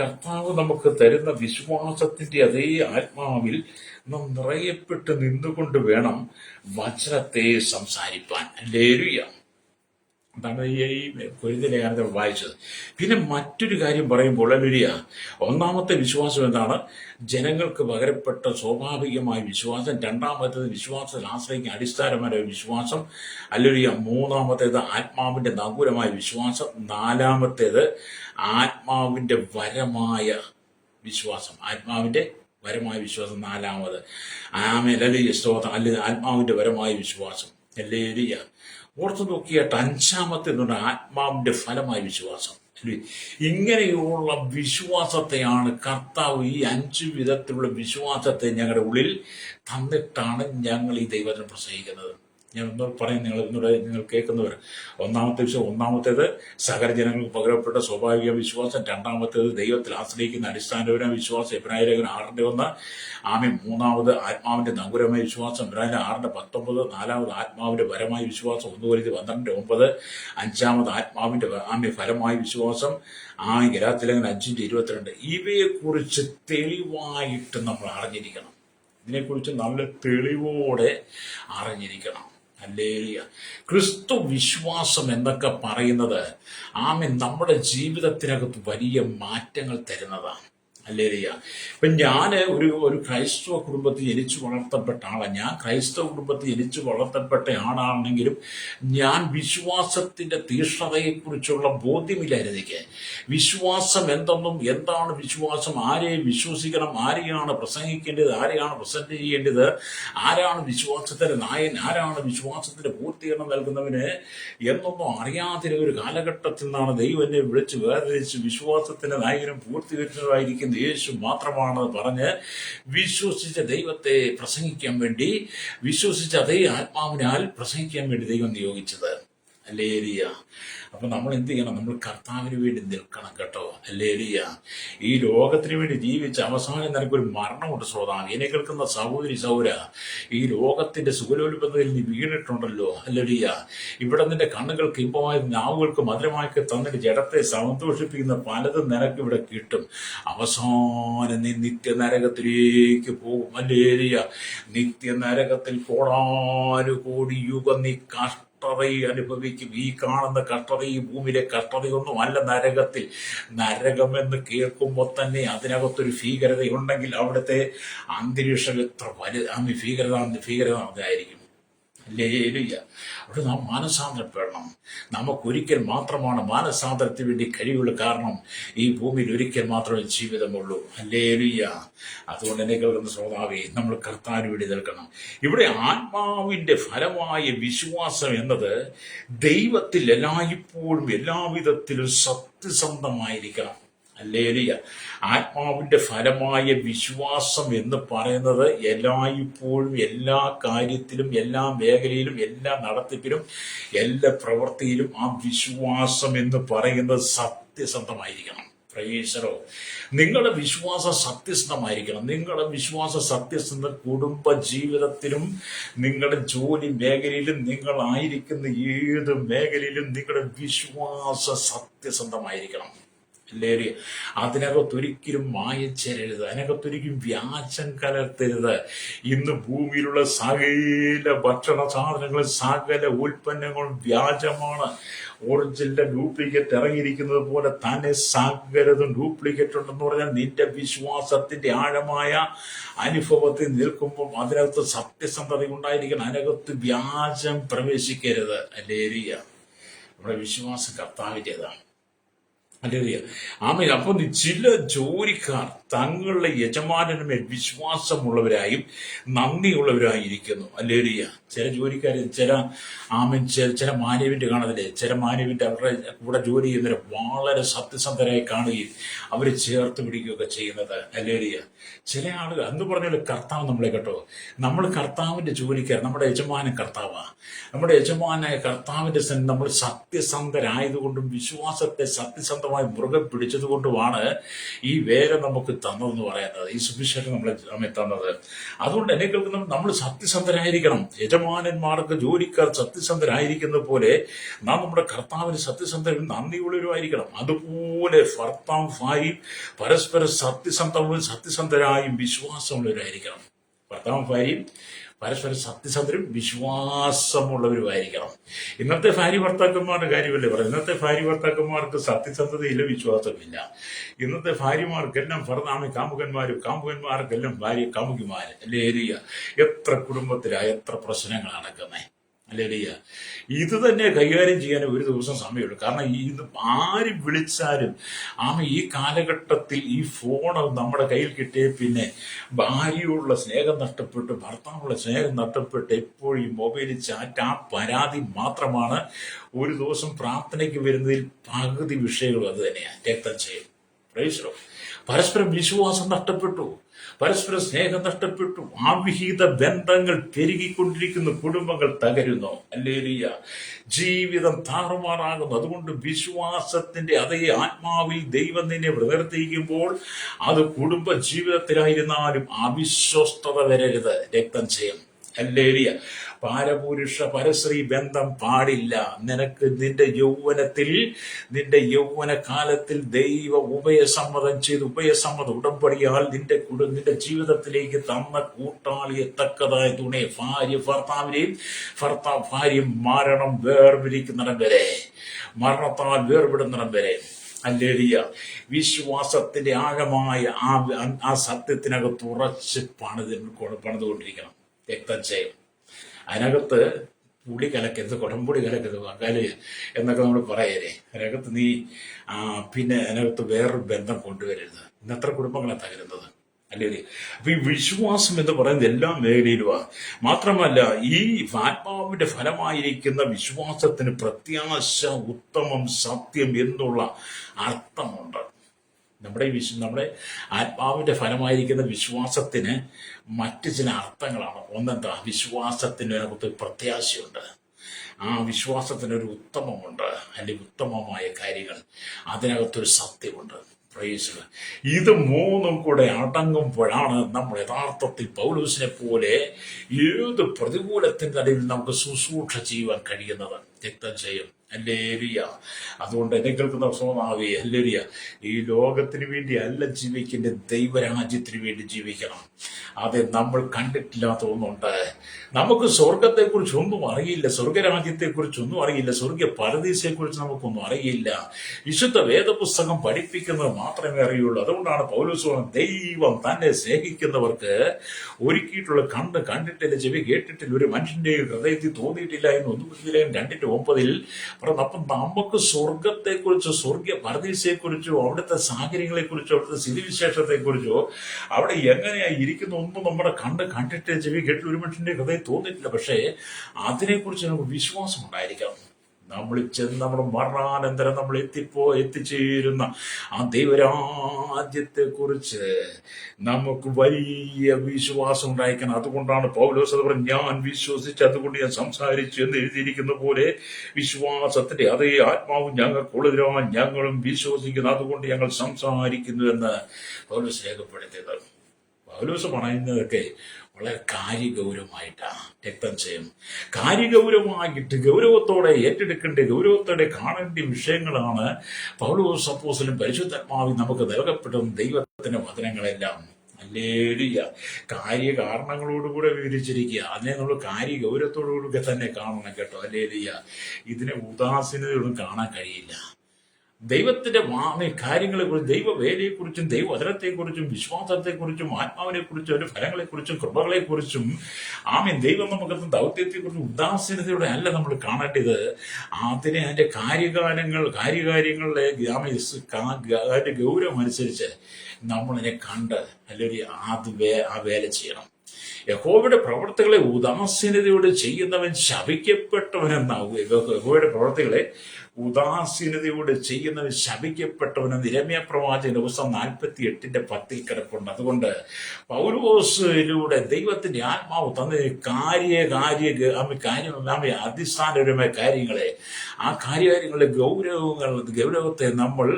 കർത്താവ് നമുക്ക് തരുന്ന വിശ്വാസത്തിന്റെ അതേ ആത്മാവിൽ നാം നിറയപ്പെട്ട് നിന്നുകൊണ്ട് വേണം വചനത്തെ സംസാരിപ്പാൻ. ഹല്ലേലൂയ. അതാണ് ഈ കൊരിന്ത്യർ ലേഖനത്തിൽ വായിച്ചത്. പിന്നെ മറ്റൊരു കാര്യം പറയുമ്പോൾ ഹല്ലേലൂയ, ഒന്നാമത്തെ വിശ്വാസം എന്താണ്? ജനങ്ങൾക്ക് പകരപ്പെട്ട സ്വാഭാവികമായ വിശ്വാസം. രണ്ടാമത്തേത് വിശ്വാസത്തിൽ ആശ്രയിക്കുന്ന അടിസ്ഥാനമായ വിശ്വാസം. ഹല്ലേലൂയ. മൂന്നാമത്തേത് ആത്മാവിന്റെ നങ്കൂരമായ വിശ്വാസം. നാലാമത്തേത് ആത്മാവിന്റെ വരമായ വിശ്വാസം. നാലാമത് ഹല്ലേലൂയ, സ്തോത്രം. അല്ലെങ്കിൽ ആത്മാവിന്റെ വരമായ വിശ്വാസം. ഹല്ലേലൂയ. ഓർത്തു നോക്കിയിട്ട് അഞ്ചാമത്തെ ആത്മാവിന്റെ ഫലമായ വിശ്വാസം. ഇങ്ങനെയുള്ള വിശ്വാസത്തെയാണ് കർത്താവ്, ഈ 5 വിധത്തിലുള്ള വിശ്വാസത്തെ ഞങ്ങളുടെ ഉള്ളിൽ തന്നിട്ടാണ് ഞങ്ങൾ ഈ ദൈവത്തിന് പ്രസംഗിക്കുന്നത്. ഞാൻ ഒന്നുകൂടെ പറയും, നിങ്ങൾ കേൾക്കുന്നവർ. ഒന്നാമത്തേത് സകല ജനങ്ങൾക്ക് പകരപ്പെട്ട സ്വാഭാവിക വിശ്വാസം. രണ്ടാമത്തേത് ദൈവത്തിൽ ആശ്രയിക്കുന്ന അടിസ്ഥാനപരമായ വിശ്വാസം, എബ്രായലേഖനം 6:1. മൂന്നാമത് ആത്മാവിന്റെ നങ്കുരമായ വിശ്വാസം, എബ്രായർ 6:19. നാലാമത് ആത്മാവിന്റെ പരമായ വിശ്വാസം, 1 കൊരിന്ത്യർ 12:9. അഞ്ചാമത് ആത്മാവിന്റെ ഫലമായ വിശ്വാസം, ഗലാത്യലേഖനം 5:22. ഇവയെക്കുറിച്ച് തെളിവായിട്ട് നമ്മൾ അറിഞ്ഞിരിക്കണം. ഇതിനെക്കുറിച്ച് നല്ല തെളിവോടെ അറിഞ്ഞിരിക്കണം. ഹല്ലേലൂയ. ക്രിസ്തു വിശ്വാസം എന്നൊക്കെ പറയുന്നത് നമ്മുടെ ജീവിതത്തിനകത്ത് വലിയ മാറ്റങ്ങൾ തരുന്നതാണ്. ഹല്ലേലൂയ. ഇപ്പൊ ഞാൻ ഒരു ക്രൈസ്തവ കുടുംബത്തിൽ ജനിച്ചു വളർത്തപ്പെട്ട ആളാണ്. ഞാൻ ക്രൈസ്തവ കുടുംബത്തിൽ ജനിച്ചു വളർത്തപ്പെട്ട ആളാണെങ്കിലും ഞാൻ വിശ്വാസത്തിന്റെ തീഷ്ണതയെക്കുറിച്ചുള്ള ബോധ്യമില്ലായിരുന്നു എനിക്ക്. വിശ്വാസം എന്തെന്നും, എന്താണ് വിശ്വാസം, ആരെ വിശ്വസിക്കണം, ആരെയാണ് പ്രസംഗിക്കേണ്ടത്, ആരെയാണ് പ്രസന്റ് ചെയ്യേണ്ടത്, ആരാണ് വിശ്വാസത്തിന്റെ നായൻ, ആരാണ് വിശ്വാസത്തിന്റെ പൂർത്തീകരണം നൽകുന്നവന് എന്നൊന്നും അറിയാതിരുന്ന ഒരു കാലഘട്ടത്തിൽ നിന്നാണ് ദൈവം എന്നെ വിളിച്ച് വേർതിരിച്ച് വിശ്വാസത്തിന്റെ നായകനും പൂർത്തീകരിച്ചതായിരിക്കും യേശു മാത്രമാണെന്ന് പറഞ്ഞ് വിശ്വസിച്ച ദൈവത്തെ പ്രസംഗിക്കാൻ വേണ്ടി, വിശ്വസിച്ച അതേ ആത്മാവിനാൽ പ്രസംഗിക്കാൻ വേണ്ടി ദൈവം നിയോഗിച്ചത്. ഹല്ലേലൂയ. അപ്പൊ നമ്മൾ എന്ത് ചെയ്യണം? നമ്മൾ കർത്താവിന് വേണ്ടി നിൽക്കണം കേട്ടോ. ഹല്ലേലൂയ. ഈ ലോകത്തിന് വേണ്ടി ജീവിച്ച അവസാനം നിനക്കൊരു മരണമുണ്ട് ശ്രോതാവ്. എന്നെ കേൾക്കുന്ന സഹോദരി സൗര, ഈ ലോകത്തിന്റെ സുഖലോലുപതയിൽ നീ വീണിട്ടുണ്ടല്ലോ. ഹല്ലേലൂയ. ഇവിടെ നിന്റെ കണ്ണുകൾക്ക് ഇമ്പമായി, നാവുകൾക്ക് മധുരമാക്കി തന്നിട്ട് ജഡത്തെ സന്തോഷിപ്പിക്കുന്ന പലതും നിനക്ക് ഇവിടെ കിട്ടും. അവസാനം നീ നിത്യനരകത്തിലേക്ക് പോകും. ഹല്ലേലൂയ. നിത്യനരകത്തിൽ കോടാനുകോടി യുഗം നീ അനുഭവിക്കും. ഈ കാണുന്ന കഷ്ടത, ഈ ഭൂമിയിലെ കഷ്ടതയൊന്നും അല്ല നരകത്തിൽ. നരകമെന്ന് കേൾക്കുമ്പോൾ തന്നെ അതിനകത്തൊരു ഭീകരതയുണ്ടെങ്കിൽ അവിടുത്തെ അന്തരീക്ഷം എത്ര ഭീകരത അതായിരിക്കും. ഹല്ലേലൂയ. അവിടെ നാം മാനസാന്തരപ്പെടണം. നമുക്കൊരിക്കൽ മാത്രമാണ് മാനസാന്തരത്തിന് വേണ്ടി കഴിവുള്ളൂ. കാരണം ഈ ഭൂമിയിൽ ഒരിക്കൽ മാത്രമേ ജീവിതമുള്ളൂ. ഹല്ലേലൂയ. അതുകൊണ്ട് എന്നെ കേൾക്കുന്ന ശ്രോതാവേ, നമ്മൾ കർത്താവിന് വേണ്ടി നിൽക്കണം. ഇവിടെ ആത്മാവിന്റെ ഫലമായ വിശ്വാസം എന്നത് ദൈവത്തിൽ എല്ലായ്പ്പോഴും എല്ലാവിധത്തിലും സത്യസന്ധമായിരിക്കണം. ഹല്ലേലൂയ. ആത്മാവിന്റെ ഫലമായ വിശ്വാസം എന്ന് പറയുന്നത് എല്ലായ്പ്പോഴും എല്ലാ കാര്യത്തിലും, എല്ലാ മേഖലയിലും, എല്ലാ നടത്തിപ്പിലും, എല്ലാ പ്രവൃത്തിയിലും ആ വിശ്വാസം എന്ന് പറയുന്നത് സത്യസന്ധമായിരിക്കണം. പ്രൈസറോ. നിങ്ങളുടെ വിശ്വാസം സത്യസന്ധമായിരിക്കണം. നിങ്ങളുടെ വിശ്വാസം സത്യസന്ധ കുടുംബ ജീവിതത്തിലും, നിങ്ങളുടെ ജോലി മേഖലയിലും, നിങ്ങളായിരിക്കുന്ന ഏത് മേഖലയിലും നിങ്ങളുടെ വിശ്വാസം സത്യസന്ധമായിരിക്കണം. അതിനകത്തൊരിക്കലും മായച്ചേരരുത്, അതിനകത്തൊരിക്കലും വ്യാജം കലർത്തരുത്. ഇന്ന് ഭൂമിയിലുള്ള സകല ഭക്ഷണ സാധനങ്ങളും, സകല ഉൽപ്പന്നങ്ങളും വ്യാജമാണ്. ഒറിജിനൽ ഡ്യൂപ്ലിക്കേറ്റ് ഇറങ്ങിയിരിക്കുന്നത് പോലെ തന്നെ സകലതും ഡ്യൂപ്ലിക്കേറ്റ് ഉണ്ടെന്ന് പറഞ്ഞാൽ നിന്റെ വിശ്വാസത്തിന്റെ ആഴമായ അനുഭവത്തിൽ നിൽക്കുമ്പോൾ അതിനകത്ത് സത്യസന്ധത ഉണ്ടായിരിക്കണം. അതിനകത്ത് വ്യാജം പ്രവേശിക്കരുത്. ഹല്ലേലൂയ. നമ്മുടെ വിശ്വാസം കർത്താവിൻ്റെതാണ്. ഹല്ലേലൂയ. ആമേൻ. അപ്പോൾ ചില ജോലിക്കാർ തങ്ങളുടെ യജമാനന്മേൽ വിശ്വാസമുള്ളവരായും നന്ദിയുള്ളവരായിരിക്കുന്നു. ഹല്ലേലൂയ. ചില ജോലിക്കാർ, ചില മാനവിന്റെ കാണത്തില്ലേ, ചില മാനവിന്റെ അവരുടെ കൂടെ ജോലി ചെയ്യുന്നവരെ വളരെ സത്യസന്ധരായി കാണുകയും അവരെ ചേർത്ത് പിടിക്കുകയൊക്കെ ചെയ്യുന്നത്. ഹല്ലേലൂയ. ചില ആളുകൾ എന്ന് പറഞ്ഞാൽ കർത്താവ് നമ്മളെ കേട്ടോ, നമ്മൾ കർത്താവിന്റെ ജോലിക്കാർ, നമ്മുടെ യജമാനൻ കർത്താവാണ്. നമ്മുടെ യജമാനായ കർത്താവിന്റെ നമ്മൾ സത്യസന്ധരായതുകൊണ്ടും വിശ്വാസത്തെ സത്യസന്ധമായി മുറുകെ പിടിച്ചതുകൊണ്ടുമാണ് ഈ വേല നമുക്ക് തന്നതെന്ന് പറയുന്നത്, ഈ സുവിശേഷം നമ്മെ തന്നത്. അതുകൊണ്ട് എന്നെ കേൾക്കുന്ന നമ്മൾ സത്യസന്ധരായിരിക്കണം. യജമാനന്മാർക്ക്, ജോലിക്കാർ സത്യസന്ധരായിരിക്കുന്ന പോലെ നാം നമ്മുടെ കർത്താവിന് സത്യസന്ധരും നന്ദിയുള്ളവരുമായിരിക്കണം. അതുപോലെ ഭർത്താവും ഭാര്യയും പരസ്പരം സത്യസന്ധരായും വിശ്വാസമുള്ളവരായിരിക്കണം. ഭർത്താവും ഭാര്യയും പരസ്പരം സത്യസന്ധരും വിശ്വാസമുള്ളവരുമായിരിക്കണം. ഇന്നത്തെ ഭാര്യ ഭർത്താക്കന്മാരുടെ കാര്യമല്ലേ പറയുന്നത്. ഇന്നത്തെ ഭാര്യ ഭർത്താക്കന്മാർക്ക് സത്യസന്ധതയില്ല, വിശ്വാസമില്ല. ഇന്നത്തെ ഭാര്യമാർക്കെല്ലാം ഭർത്താവ് കാമുകന്മാരും, കാമുകന്മാർക്കെല്ലാം ഭാര്യ കാമുകിമാര്. ഹല്ലേലൂയ. എത്ര കുടുംബത്തിലാ എത്ര പ്രശ്നങ്ങൾ നടക്കുന്നത്. അല്ലേലിയ. ഇത് തന്നെ കൈകാര്യം ചെയ്യാൻ ഒരു ദിവസം സമയമുള്ളൂ. കാരണം ഇത് ആര് വിളിച്ചാലും ഈ കാലഘട്ടത്തിൽ ഈ ഫോൺ നമ്മുടെ കയ്യിൽ കിട്ടിയ പിന്നെ ഭാര്യയുള്ള സ്നേഹം നഷ്ടപ്പെട്ട്, ഭർത്താവുള്ള സ്നേഹം നഷ്ടപ്പെട്ട്, എപ്പോഴും ഈ മൊബൈലിൽ ചാറ്റ്, ആ പരാതി മാത്രമാണ് ഒരു ദിവസം പ്രാർത്ഥനയ്ക്ക് വരുന്നതിൽ പകുതി വിഷയങ്ങളും അത് തന്നെയാണ്. രക്തം ചെയ്യും. പരസ്പരം വിശ്വാസം നഷ്ടപ്പെട്ടു, പരസ്പര സ്നേഹം നഷ്ടപ്പെട്ടു, അവിഹിത ബന്ധങ്ങൾ പെരുകിക്കൊണ്ടിരിക്കുന്ന കുടുംബങ്ങൾ തകരുന്നു. ഹല്ലേലൂയ. ജീവിതം താറുമാറാകുന്നു. അതുകൊണ്ട് വിശ്വാസത്തിന്റെ അതേ ആത്മാവിൽ ദൈവം നിന്നെ പ്രവർത്തിക്കുമ്പോൾ അത് കുടുംബ ജീവിതത്തിലായിരുന്നാലും അവിശ്വസ്തത വരരുത്. രക്തം ചെയ്യും. ഹല്ലേലൂയ. പാരപുരുഷ പരസ്ത്രീ ബന്ധം പാടില്ല. നിനക്ക് നിന്റെ യൗവനത്തിൽ, നിന്റെ യൗവനകാലത്തിൽ ദൈവ ഉഭയസമ്മതം ചെയ്ത്, ഉഭയസമ്മത ഉടമ്പടിയാൽ നിന്റെ ജീവിതത്തിലേക്ക് തന്ന കൂട്ടാളിയെ തക്കതായ തുണയെ, ഭാര്യ ഭർത്താവിനെയും ഭർത്താവ് ഭാര്യയും വേർപിരിക്കുന്നിടം വരെ, മരണത്താൽ വേർപെടുന്നിടം വരെ. ഹല്ലേലൂയ. വിശ്വാസത്തിന്റെ ആഴമായ ആ സത്യത്തിനകത്ത് ഉറച്ച് പണിതുകൊണ്ടിരിക്കണം. രക്തം ചെയ്യും. അതിനകത്ത് പുളി കലക്കരുത്, കുടംപൊടി കലക്കരുത്, വകാല് എന്നൊക്കെ നമ്മൾ പറയരുത്. അതിനകത്ത് നീ പിന്നെ അതിനകത്ത് വേറൊരു ബന്ധം കൊണ്ടുവരരുത്. ഇന്നത്ര കുടുംബങ്ങളെ തകരുന്നത്. അല്ലേ? അപ്പൊ ഈ വിശ്വാസം എന്ന് പറയുന്നത് എല്ലാ മേഖലയിലുമാണ്. മാത്രമല്ല, ഈ ആത്മാവിന്റെ ഫലമായിരിക്കുന്ന വിശ്വാസത്തിന് പ്രത്യാശ, ഉത്തമം, സത്യം എന്നുള്ള അർത്ഥമുണ്ട്. നമ്മുടെ ആത്മാവിന്റെ ഫലമായിരിക്കുന്ന വിശ്വാസത്തിന് മറ്റ് ചില അർത്ഥങ്ങളാണ്. ഒന്നെന്താ? വിശ്വാസത്തിനകത്ത് പ്രത്യാശയുണ്ട്, ആ വിശ്വാസത്തിനൊരു ഉത്തമമുണ്ട്, അല്ലെങ്കിൽ ഉത്തമമായ കാര്യങ്ങൾ, അതിനകത്തൊരു സത്യമുണ്ട്. ഇത് മൂന്നും കൂടെ അടങ്ങുമ്പോഴാണ് നമ്മൾ യഥാർത്ഥത്തിൽ പൗലോസിനെ പോലെ ഏത് പ്രതികൂലത്തിന്റെ ഇടയിൽ നമുക്ക് ശുശ്രൂഷ ചെയ്യുവാൻ കഴിയുന്നത്. രക്തം ചെയ്യും. ഹല്ലേലൂയ. അതുകൊണ്ട് എന്നെ കേൾക്കുന്ന സ്വഭാവേ, ഹല്ലേലൂയ, ഈ ലോകത്തിന് വേണ്ടി അല്ല ജീവിക്കേണ്ട, ദൈവരാജ്യത്തിന് വേണ്ടി ജീവിക്കണം. അത് നമ്മൾ കണ്ടിട്ടില്ലാത്ത ഒന്നുണ്ട്. നമുക്ക് സ്വർഗത്തെക്കുറിച്ച് ഒന്നും അറിയില്ല, സ്വർഗരാജ്യത്തെക്കുറിച്ചൊന്നും അറിയില്ല, സ്വർഗീയ പരദീസയെക്കുറിച്ച് നമുക്കൊന്നും അറിയില്ല. വിശുദ്ധ വേദപുസ്തകം പഠിപ്പിക്കുന്നത് മാത്രമേ അറിയുള്ളൂ. അതുകൊണ്ടാണ് പൗലോസ് പറഞ്ഞത്, ദൈവം തന്നെ സ്നേഹിക്കുന്നവർക്ക് ഒരുക്കിയിട്ടുള്ള കണ്ടിട്ടില്ല, ചെവി കേട്ടിട്ടില്ല, ഒരു മനുഷ്യന്റെ ഹൃദയത്തിൽ തോന്നിയിട്ടില്ല എന്ന് 1 അപ്പം നമുക്ക് സ്വർഗത്തെക്കുറിച്ചോ, സ്വർഗീയ പരദീസയെക്കുറിച്ചോ, അവിടുത്തെ സാഹചര്യങ്ങളെക്കുറിച്ചോ, അവിടുത്തെ സ്ഥിതിവിശേഷത്തെക്കുറിച്ചോ, അവിടെ എങ്ങനെയാ ഇരിക്കുന്ന ഒന്നും നമ്മുടെ കണ്ടിട്ട് ചെവി കേട്ടിട്ട് ഒരു മനുഷ്യന്റെ ഹൃദയം തോന്നിയിട്ടില്ല. പക്ഷേ അതിനെക്കുറിച്ച് നമുക്ക് വിശ്വാസം ഉണ്ടായിരിക്കണം. നമ്മൾ ചെന്ന് നമ്മുടെ മരണാനന്തരം നമ്മൾ എത്തിച്ചേരുന്ന ആ ദൈവരാജ്യത്തെ കുറിച്ച് നമുക്ക് വലിയ വിശ്വാസം ഉണ്ടായിരിക്കണം. അതുകൊണ്ടാണ് പൗലോസ് അത് പറഞ്ഞത്, ഞാൻ വിശ്വസിച്ച് അതുകൊണ്ട് ഞാൻ സംസാരിച്ചു എന്ന് എഴുതിയിരിക്കുന്ന പോലെ വിശ്വാസത്തിന്റെ അതേ ആത്മാവ് ഞങ്ങൾക്കുള്ളതിനാൽ ഞങ്ങളും വിശ്വസിക്കുന്നു, അതുകൊണ്ട് ഞങ്ങൾ സംസാരിക്കുന്നു എന്ന് പൗലോസ് രേഖപ്പെടുത്തിയത്. പൗലോസ് പറയുന്നതൊക്കെ വളരെ കാര്യഗൗരവമായിട്ടാണ്. രക്തം ചെയ്യും. കാര്യഗൗരവമായിട്ട് ഗൗരവത്തോടെ ഏറ്റെടുക്കേണ്ട, ഗൗരവത്തോടെ കാണേണ്ട വിഷയങ്ങളാണ് പൗലോസ് അപ്പോസ്തലനും പരിശുദ്ധാത്മാവിൽ നമുക്ക് നൽകപ്പെടുന്ന ദൈവത്തിന്റെ വചനങ്ങളെല്ലാം. ഹല്ലേലൂയ. കാര്യകാരണങ്ങളോടുകൂടെ വിവരിച്ചിരിക്കുക. അതിനെ നമ്മൾ കാര്യഗൗരവത്തോടുകൂടി തന്നെ കാണണം കേട്ടോ. ഹല്ലേലൂയ. ഇതിനെ ഉദാസീനതയോടും കാണാൻ കഴിയില്ല. ദൈവത്തിന്റെ കാര്യങ്ങളെക്കുറിച്ചും, ദൈവവേലയെക്കുറിച്ചും, ദൈവവചനത്തെക്കുറിച്ചും, വിശ്വാസത്തെക്കുറിച്ചും, ആത്മാവിനെക്കുറിച്ചും, അതിന്റെ ഫലങ്ങളെക്കുറിച്ചും, കൃപകളെക്കുറിച്ചും, ദൈവം നമുക്ക് ദൗത്യത്തെക്കുറിച്ചും ഉദാസീനതയോടെ അല്ല നമ്മൾ കാണേണ്ടത്. അതിന്റെ കാര്യകാര്യങ്ങളുടെ അതിന്റെ ഗൗരവം അനുസരിച്ച് നമ്മളിനെ കണ്ട് അല്ലെങ്കിൽ ആ വേല ചെയ്യണം. യഹോവയുടെ പ്രവർത്തികളെ ഉദാസീനതയോടെ ചെയ്യുന്നവൻ ശപിക്കപ്പെട്ടവനെന്നാവും. യഹോവയുടെ പ്രവർത്തികളെ ഉദാസീനതയോടെ ചെയ്യുന്നവൻ ശപിക്കപ്പെട്ടവനെന്ന് യിരെമ്യാ പ്രവാചകന്റെ പുസ്തകം 48:10 കിടപ്പുണ്ട്. അതുകൊണ്ട് പൗലോസിലൂടെ ദൈവത്തിന്റെ ആത്മാവ് തന്ന അടിസ്ഥാനപരമായ കാര്യങ്ങളെ, ആ കാര്യങ്ങളുടെ ഗൗരവത്തെ നമ്മൾ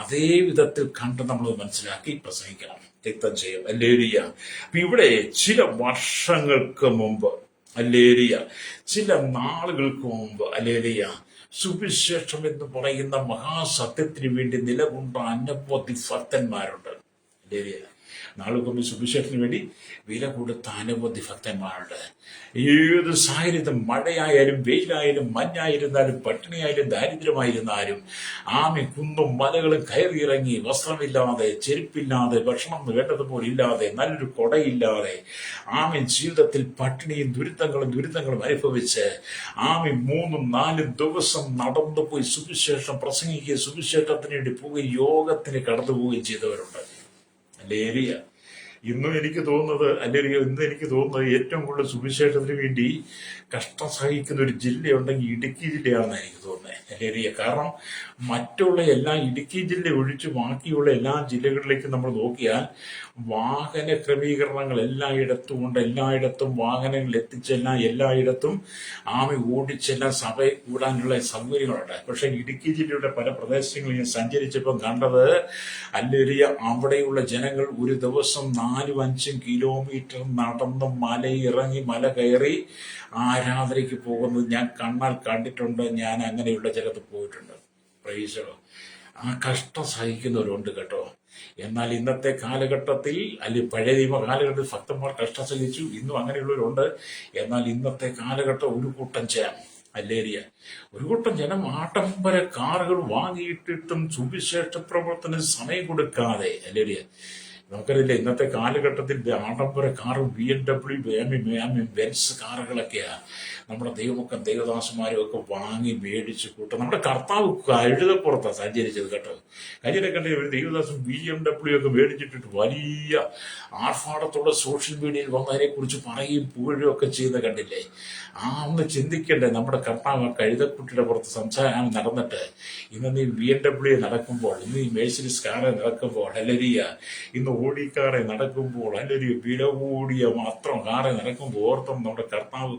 അതേ വിധത്തിൽ കണ്ട് നമ്മൾ മനസ്സിലാക്കി പ്രസംഗിക്കണം. രക്തം ചെയ്യും. ഹല്ലേലൂയ. അപ്പൊ ഇവിടെ ചില വർഷങ്ങൾക്ക് മുമ്പ്, ഹല്ലേലൂയ, ചില നാളുകൾക്ക് മുമ്പ്, ഹല്ലേലൂയ, സുവിശേഷം എന്ന് പറയുന്ന മഹാസത്യത്തിന് വേണ്ടി നിലകൊണ്ട അനവധി ഭക്തന്മാരുണ്ട്. ഹല്ലേലൂയ. നാളുകൊമ്പ് സുവിശേഷത്തിന് വേണ്ടി വില കൊടുത്ത അനവധി ഭക്തന്മാരുണ്ട്. ഏത് സാഹചര്യത്തിൽ മഴയായാലും വെയിലായാലും മഞ്ഞായിരുന്നാലും പട്ടിണിയായാലും ദാരിദ്ര്യമായിരുന്നാലും കുന്നും മലകളും കയറിയിറങ്ങി വസ്ത്രമില്ലാതെ ചെരുപ്പില്ലാതെ ഭക്ഷണം വേണ്ടതുപോലെ ഇല്ലാതെ നല്ലൊരു കൊടയില്ലാതെ ജീവിതത്തിൽ പട്ടിണിയും ദുരിതങ്ങളും അനുഭവിച്ച് 3-4 ദിവസം നടന്നുപോയി സുവിശേഷം പ്രസംഗിക്കുകയും സുവിശേഷത്തിന് വേണ്ടി പോവുകയും യോഗത്തിന് കടന്നുപോവുകയും ചെയ്തവരുണ്ട്. ഹല്ലേലൂയ. ഇന്ന് എനിക്ക് തോന്നുന്നത് ഏറ്റവും കൂടുതൽ സുവിശേഷത്തിന് വേണ്ടി കഷ്ടം സഹിക്കുന്ന ഒരു ജില്ലയുണ്ടെങ്കിൽ ഇടുക്കി ജില്ലയാണെന്ന് എനിക്ക് തോന്നുന്നത്. ഹല്ലേലൂയ. കാരണം മറ്റുള്ള ഇടുക്കി ജില്ല ഒഴിച്ച് ബാക്കിയുള്ള എല്ലാ ജില്ലകളിലേക്കും നമ്മൾ നോക്കിയാൽ വാഹന ക്രമീകരണങ്ങൾ എല്ലായിടത്തും ഉണ്ട്. എല്ലായിടത്തും വാഹനങ്ങൾ എത്തിച്ചെല്ലാം എല്ലായിടത്തും ഓടിച്ചെല്ലാം സഭ കൂടാനുള്ള സൗകര്യങ്ങളുണ്ട്. പക്ഷെ ഇടുക്കി ജില്ലയുടെ പല പ്രദേശങ്ങളിൽ ഞാൻ സഞ്ചരിച്ചപ്പോൾ കണ്ടത് അവിടെയുള്ള ജനങ്ങൾ ഒരു ദിവസം 4-5 കിലോമീറ്റർ നടന്ന് മലയിറങ്ങി മല കയറി ആരാധനയ്ക്ക് പോകുന്നത് ഞാൻ കണ്ണാൽ കണ്ടിട്ടുണ്ട്. ഞാൻ അങ്ങനെയുള്ള ചിലത് പോയിട്ടുണ്ട്. പ്രൈസ് കഷ്ടം സഹിക്കുന്നവരുണ്ട് കേട്ടോ. എന്നാൽ ഇന്നത്തെ കാലഘട്ടത്തിൽ പഴയ നിയമ കാലഘട്ടത്തിൽ ഭക്തന്മാർ കഷ്ടം സഹിച്ചു. ഇന്നും അങ്ങനെയുള്ളവരുണ്ട്. എന്നാൽ ഇന്നത്തെ കാലഘട്ടം ഒരു കൂട്ടം ജനം ഒരു കൂട്ടം ജനം ആഡംബര കാറുകൾ വാങ്ങിയിട്ടിട്ടും സുവിശേഷ പ്രവർത്തനം സമയം കൊടുക്കാതെ നമുക്കറിയില്ല. ഇന്നത്തെ കാലഘട്ടത്തിൽ ആഡംബര കാറും BMW ബെൻസ് കാറുകളൊക്കെയാ നമ്മുടെ ദൈവമക്കളും ദൈവദാസന്മാരും ഒക്കെ വാങ്ങി മേടിച്ച് കൂട്ടും. നമ്മുടെ കർത്താവ് കഴുതപ്പുറത്താണ് സഞ്ചരിച്ചത് കേട്ടോ. കഴിഞ്ഞ കണ്ട ഒരു ദൈവദാസൻ BMW ഒക്കെ മേടിച്ചിട്ടിട്ട് വലിയ ആർഭാടത്തോടെ സോഷ്യൽ മീഡിയയിൽ വന്നതിനെ കുറിച്ച് പറയുകയും പുകഴുകയും ഒക്കെ ചെയ്യുന്ന കണ്ടില്ലേ? ഒന്ന് ചിന്തിക്കണ്ടേ? നമ്മുടെ കർത്താവ് കഴുതക്കുട്ടിയുടെ പുറത്ത് സംസാരം നടന്നിട്ട് ഇന്ന് നീ BMW നടക്കുമ്പോൾ, ഇന്ന് ഈ മേഴ്സിഡീസ് കാറെ നടക്കുമ്പോൾ, ഇന്ന് ഓടിക്കാറെ നടക്കുമ്പോൾ, വില കൂടിയ മാത്രം കാറെ നടക്കുമ്പോൾ ഓർത്തും നമ്മുടെ കർത്താവ്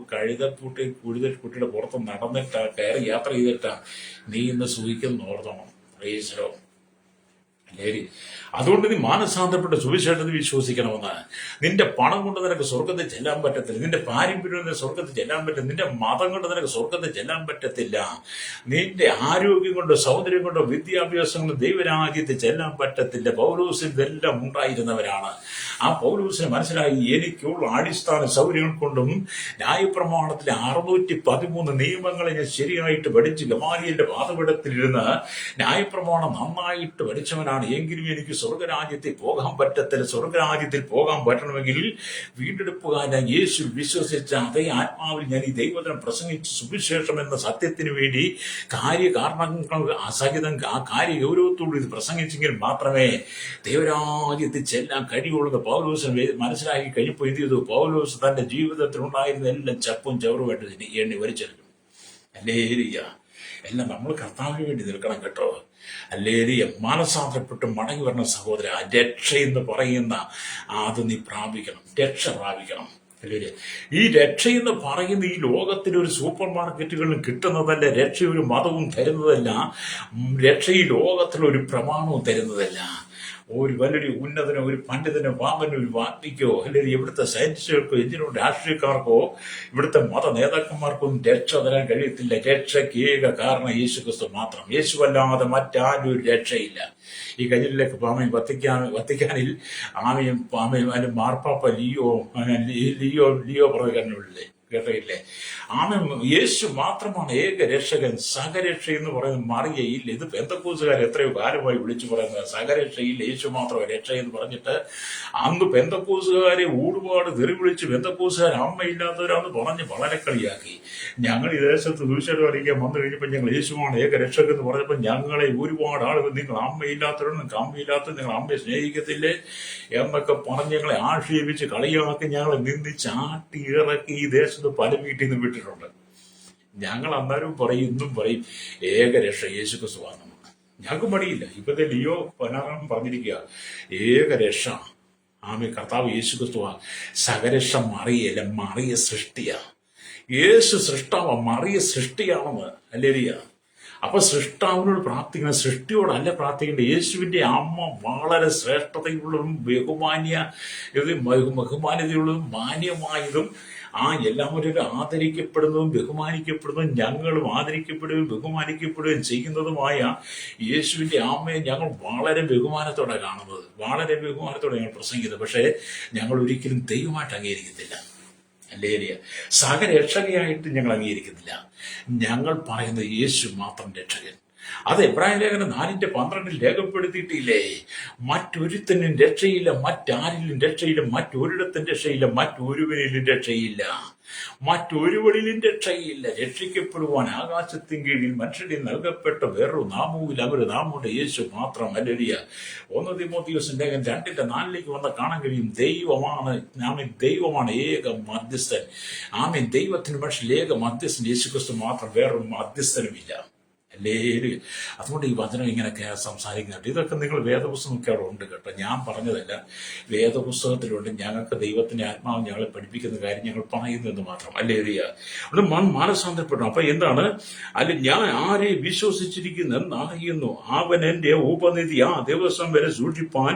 കുട്ടിയുടെ പുറത്ത് നടന്നിട്ടാ കയറി യാത്ര ചെയ്തിട്ടാ നീ ഇന്ന് സൂഹിക്കുന്ന ഓർത്തണം. പ്രൈസ്. അതുകൊണ്ട് നീ മാനസാന്തരപ്പെട്ട സുവിശേഷത്തിൽ വിശ്വസിക്കണമെന്ന്. നിന്റെ പണം കൊണ്ട് നിനക്ക് സ്വർഗത്തിൽ ചെല്ലാൻ പറ്റത്തില്ല. നിന്റെ പാരമ്പര്യം സ്വർഗത്തിൽ ചെല്ലാൻ പറ്റില്ല. നിന്റെ മതം കൊണ്ട് നിനക്ക് സ്വർഗത്തിൽ ചെല്ലാൻ പറ്റത്തില്ല. നിന്റെ ആരോഗ്യം കൊണ്ടോ സൗന്ദര്യം കൊണ്ടോ വിദ്യാഭ്യാസം കൊണ്ടോ ദൈവരാജ്യത്തിൽ ചെല്ലാൻ പറ്റത്തില്ല. പൗലോസിൽ ഇതെല്ലാം ഉണ്ടായിരുന്നവരാണ്. ആ പൗലോസിനെ മനസ്സിലായി, എനിക്കുള്ള അടിസ്ഥാന സൗകര്യങ്ങൾ കൊണ്ടും ന്യായപ്രമാണത്തിലെ 613 നിയമങ്ങളെ ഞാൻ ശരിയായിട്ട് പഠിച്ച് ഗമാലിയലിന്റെ പാതപീഠത്തിലിരുന്ന് ന്യായപ്രമാണം നന്നായിട്ട് പഠിച്ചവനാണ്. എങ്കിലും എനിക്ക് സ്വർഗരാജ്യത്തിൽ പോകാൻ പറ്റത്തില്ല. സ്വർഗരാജ്യത്തിൽ പോകാൻ പറ്റണമെങ്കിൽ വീണ്ടെടുപ്പുകാരൻ യേശു വിശ്വസിച്ച അതേ ആത്മാവിൽ ഞാൻ ഈ ദൈവത്തിനെ പ്രസംഗിച്ച് സുവിശേഷം എന്ന സത്യത്തിന് വേണ്ടി കാര്യകാരണങ്ങൾ സഹിതം ആ കാര്യ ഗൗരവത്തോട് ഇത് പ്രസംഗിച്ചെങ്കിൽ മാത്രമേ ദൈവരാജ്യത്തിൽ ചെല്ലാൻ കഴിയുള്ളൂ. പൗലോസിനെ മനസ്സിലാക്കി കഴിഞ്ഞപ്പോൾ എന്ത് ചെയ്തു? പൗലോസ് തന്റെ ജീവിതത്തിൽ ഉണ്ടായിരുന്ന എല്ലാം ചപ്പും ചവറുമായിട്ട് എണ്ണി വലിച്ചെടുക്കും. എല്ലാം നമ്മൾ കർത്താവിന് വേണ്ടി നിൽക്കണം കേട്ടോ. മാനസാന്തരപ്പെട്ട് മടങ്ങി വരുന്ന സഹോദര, രക്ഷ എന്ന് പറയുന്ന അത് നീ പ്രാപിക്കണം. രക്ഷ പ്രാപിക്കണം. ഈ രക്ഷ എന്ന് പറയുന്ന ഈ ലോകത്തിലെ ഒരു സൂപ്പർ മാർക്കറ്റുകളിലും കിട്ടുന്നതല്ല. രക്ഷ ഒരു മതവും തരുന്നതല്ല. രക്ഷ ഈ ലോകത്തിലൊരു പ്രമാണവും തരുന്നതല്ല. ഒരു വലിയൊരു ഉന്നതനോ ഒരു പണ്ഡിതനോ വാമനോ ഒരു വാഗ്മിക്കോ അല്ലെങ്കിൽ ഇവിടുത്തെ സയന്റിസ്റ്റുകൾക്കോ എഞ്ചിനോ രാഷ്ട്രീയക്കാർക്കോ ഇവിടുത്തെ മത നേതാക്കന്മാർക്കൊന്നും രക്ഷ തരാൻ കഴിയത്തില്ല. രക്ഷയ്ക്ക് ഏക കാരണം യേശുക്രിസ്തു മാത്രം. യേശുവല്ലാതെ മറ്റാരും ഒരു രക്ഷയില്ല. ഈ കയ്യിലേക്ക് വത്തിക്കാനിൽ അതിന്റെ മാർപ്പാപ്പ ലിയോ പ്രവചനങ്ങളില്ലേ കേട്ടില്ലേ? യേശു മാത്രമാണ് ഏക രക്ഷകൻ. സഹരക്ഷ എന്ന് പറയുന്നത് മറിയയില്ല. ഇത് പെന്തക്കോസുകാർ എത്രയോ കാലമായി വിളിച്ചു പറയുന്നത് സഹരക്ഷയിൽ യേശു മാത്രമേ രക്ഷ എന്ന് പറഞ്ഞിട്ട് അന്ന് പെന്തക്കോസുകാരെ ഒരുപാട് തെറി വിളിച്ച് പെന്തക്കോസുകാർ അമ്മയില്ലാത്തവരാന്ന് പറഞ്ഞ് വളരെ കളിയാക്കി. ഞങ്ങൾ ഈ ദേശത്ത് സുവിശേഷം അറിയിക്കാൻ വന്നു കഴിഞ്ഞപ്പോൾ ഞങ്ങൾ യേശുവാണ് ഏക രക്ഷകൻ എന്ന് പറഞ്ഞപ്പോൾ ഞങ്ങളെ ഒരുപാട് ആളുകൾ നിങ്ങൾ അമ്മയില്ലാത്തവരും നിങ്ങൾക്ക് അമ്മയില്ലാത്തവർ നിങ്ങൾ അമ്മയെ സ്നേഹിക്കത്തില്ലേ എന്നൊക്കെ പറഞ്ഞ് ഞങ്ങളെ ആക്ഷേപിച്ച് കളിയാക്കി ഞങ്ങളെ നിന്ദിച്ച് ആട്ടി ഇറക്കി ഈ ദേശത്ത് പല വീട്ടിൽ നിന്ന് വിട്ടിട്ടുണ്ട്. ഞങ്ങൾ അന്നേരവും പറയും ഇന്നും പറയും ഏകരക്ഷ യേശുക്രിസ്തുവാണ്. ഞങ്ങൾക്ക് മടിയില്ല. ഇപ്പോഴത്തെ ലിയോ പനാറാം പറഞ്ഞിരിക്കുക ഏകരക്ഷ കർത്താവ് യേശുക്രിസ്തുവാ. സഹരക്ഷ മറിയല്ല, മറിയ സൃഷ്ടിയാ. യേശു സൃഷ്ടാവാ, മറിയ സൃഷ്ടിയാണെന്ന്. ഹല്ലേലൂയ. അപ്പൊ സൃഷ്ടാവിനോട് പ്രാർത്ഥിക്കണം, സൃഷ്ടിയോടല്ല പ്രാർത്ഥിക്കേണ്ടത്. യേശുവിന്റെ അമ്മ വളരെ ശ്രേഷ്ഠതയുള്ളതും ബഹുമാന്യതയുള്ളതും മാന്യമായതും എല്ലാവരും ആദരിക്കപ്പെടുന്നതും ബഹുമാനിക്കപ്പെടുന്നതും ഞങ്ങളും ആദരിക്കപ്പെടുകയും ബഹുമാനിക്കപ്പെടുകയും ചെയ്യുന്നതുമായ യേശുവിൻ്റെ അമ്മയെ ഞങ്ങൾ വളരെ ബഹുമാനത്തോടെ കാണുന്നത്, വളരെ ബഹുമാനത്തോടെ ഞങ്ങൾ പ്രസംഗിക്കുന്നത്. പക്ഷേ ഞങ്ങൾ ഒരിക്കലും ദൈവമായിട്ട് അംഗീകരിക്കത്തില്ല. ഹല്ലേലൂയ. സഹരക്ഷകയായിട്ട് ഞങ്ങൾ അംഗീകരിക്കുന്നില്ല. ഞങ്ങൾ പറയുന്നത് യേശു മാത്രം രക്ഷകൻ. അത് എബ്രായ ലേഖനം 4:12 രേഖപ്പെടുത്തിയിട്ടില്ലേ? മറ്റൊരുത്തനും രക്ഷയില്ല, മറ്റാരിലും രക്ഷയില്ല, മറ്റൊരിടത്തും രക്ഷയില്ല, മറ്റൊരുവനിലും രക്ഷയില്ല, മറ്റൊരുവനിലും രക്ഷയില്ല. രക്ഷിക്കപ്പെടുവാൻ ആകാശത്തിൻ കീഴിൽ മനുഷ്യരിൽ നൽകപ്പെട്ട വേറൊരു നാമവുമില്ല, അവര് നാമമുണ്ട്, യേശു മാത്രം. ഹല്ലേലൂയ. 1 തീമോഥെയോസ് ലേഖനം 2:4 വന്ന കാണാൻ കഴിയും. ദൈവമാണ് ഏക മധ്യസ്ഥൻ. ദൈവത്തിന് പക്ഷേ ഏക മധ്യസ്ഥൻ യേശുക്രിസ്തു മാത്രം, വേറൊരു മധ്യസ്ഥനുമില്ല. ഹല്ലേലൂയ. അതുകൊണ്ട് ഈ വചനം ഇങ്ങനെയൊക്കെ സംസാരിക്കുന്നുണ്ട്. ഇതൊക്കെ നിങ്ങൾ വേദപുസ്തകമൊക്കെ അവിടെ ഉണ്ട് കേട്ടോ, ഞാൻ പറഞ്ഞതല്ല, വേദപുസ്തകത്തിലുണ്ട്. ഞങ്ങൾക്ക് ദൈവത്തിന്റെ ആത്മാവ് ഞങ്ങളെ പഠിപ്പിക്കുന്ന കാര്യം ഞങ്ങൾ പറയുന്നു എന്ന് മാത്രം. ഹല്ലേലൂയ. അത് മാനസാന്തരപ്പെടുന്നു. അപ്പൊ എന്താണ്? ഞാൻ ആരെ വിശ്വസിച്ചിരിക്കുന്നെന്ന് അറിയുന്നു, അവൻ എന്റെ ഉപനിധി ആ ദിവസം വരെ സൂക്ഷിപ്പാൻ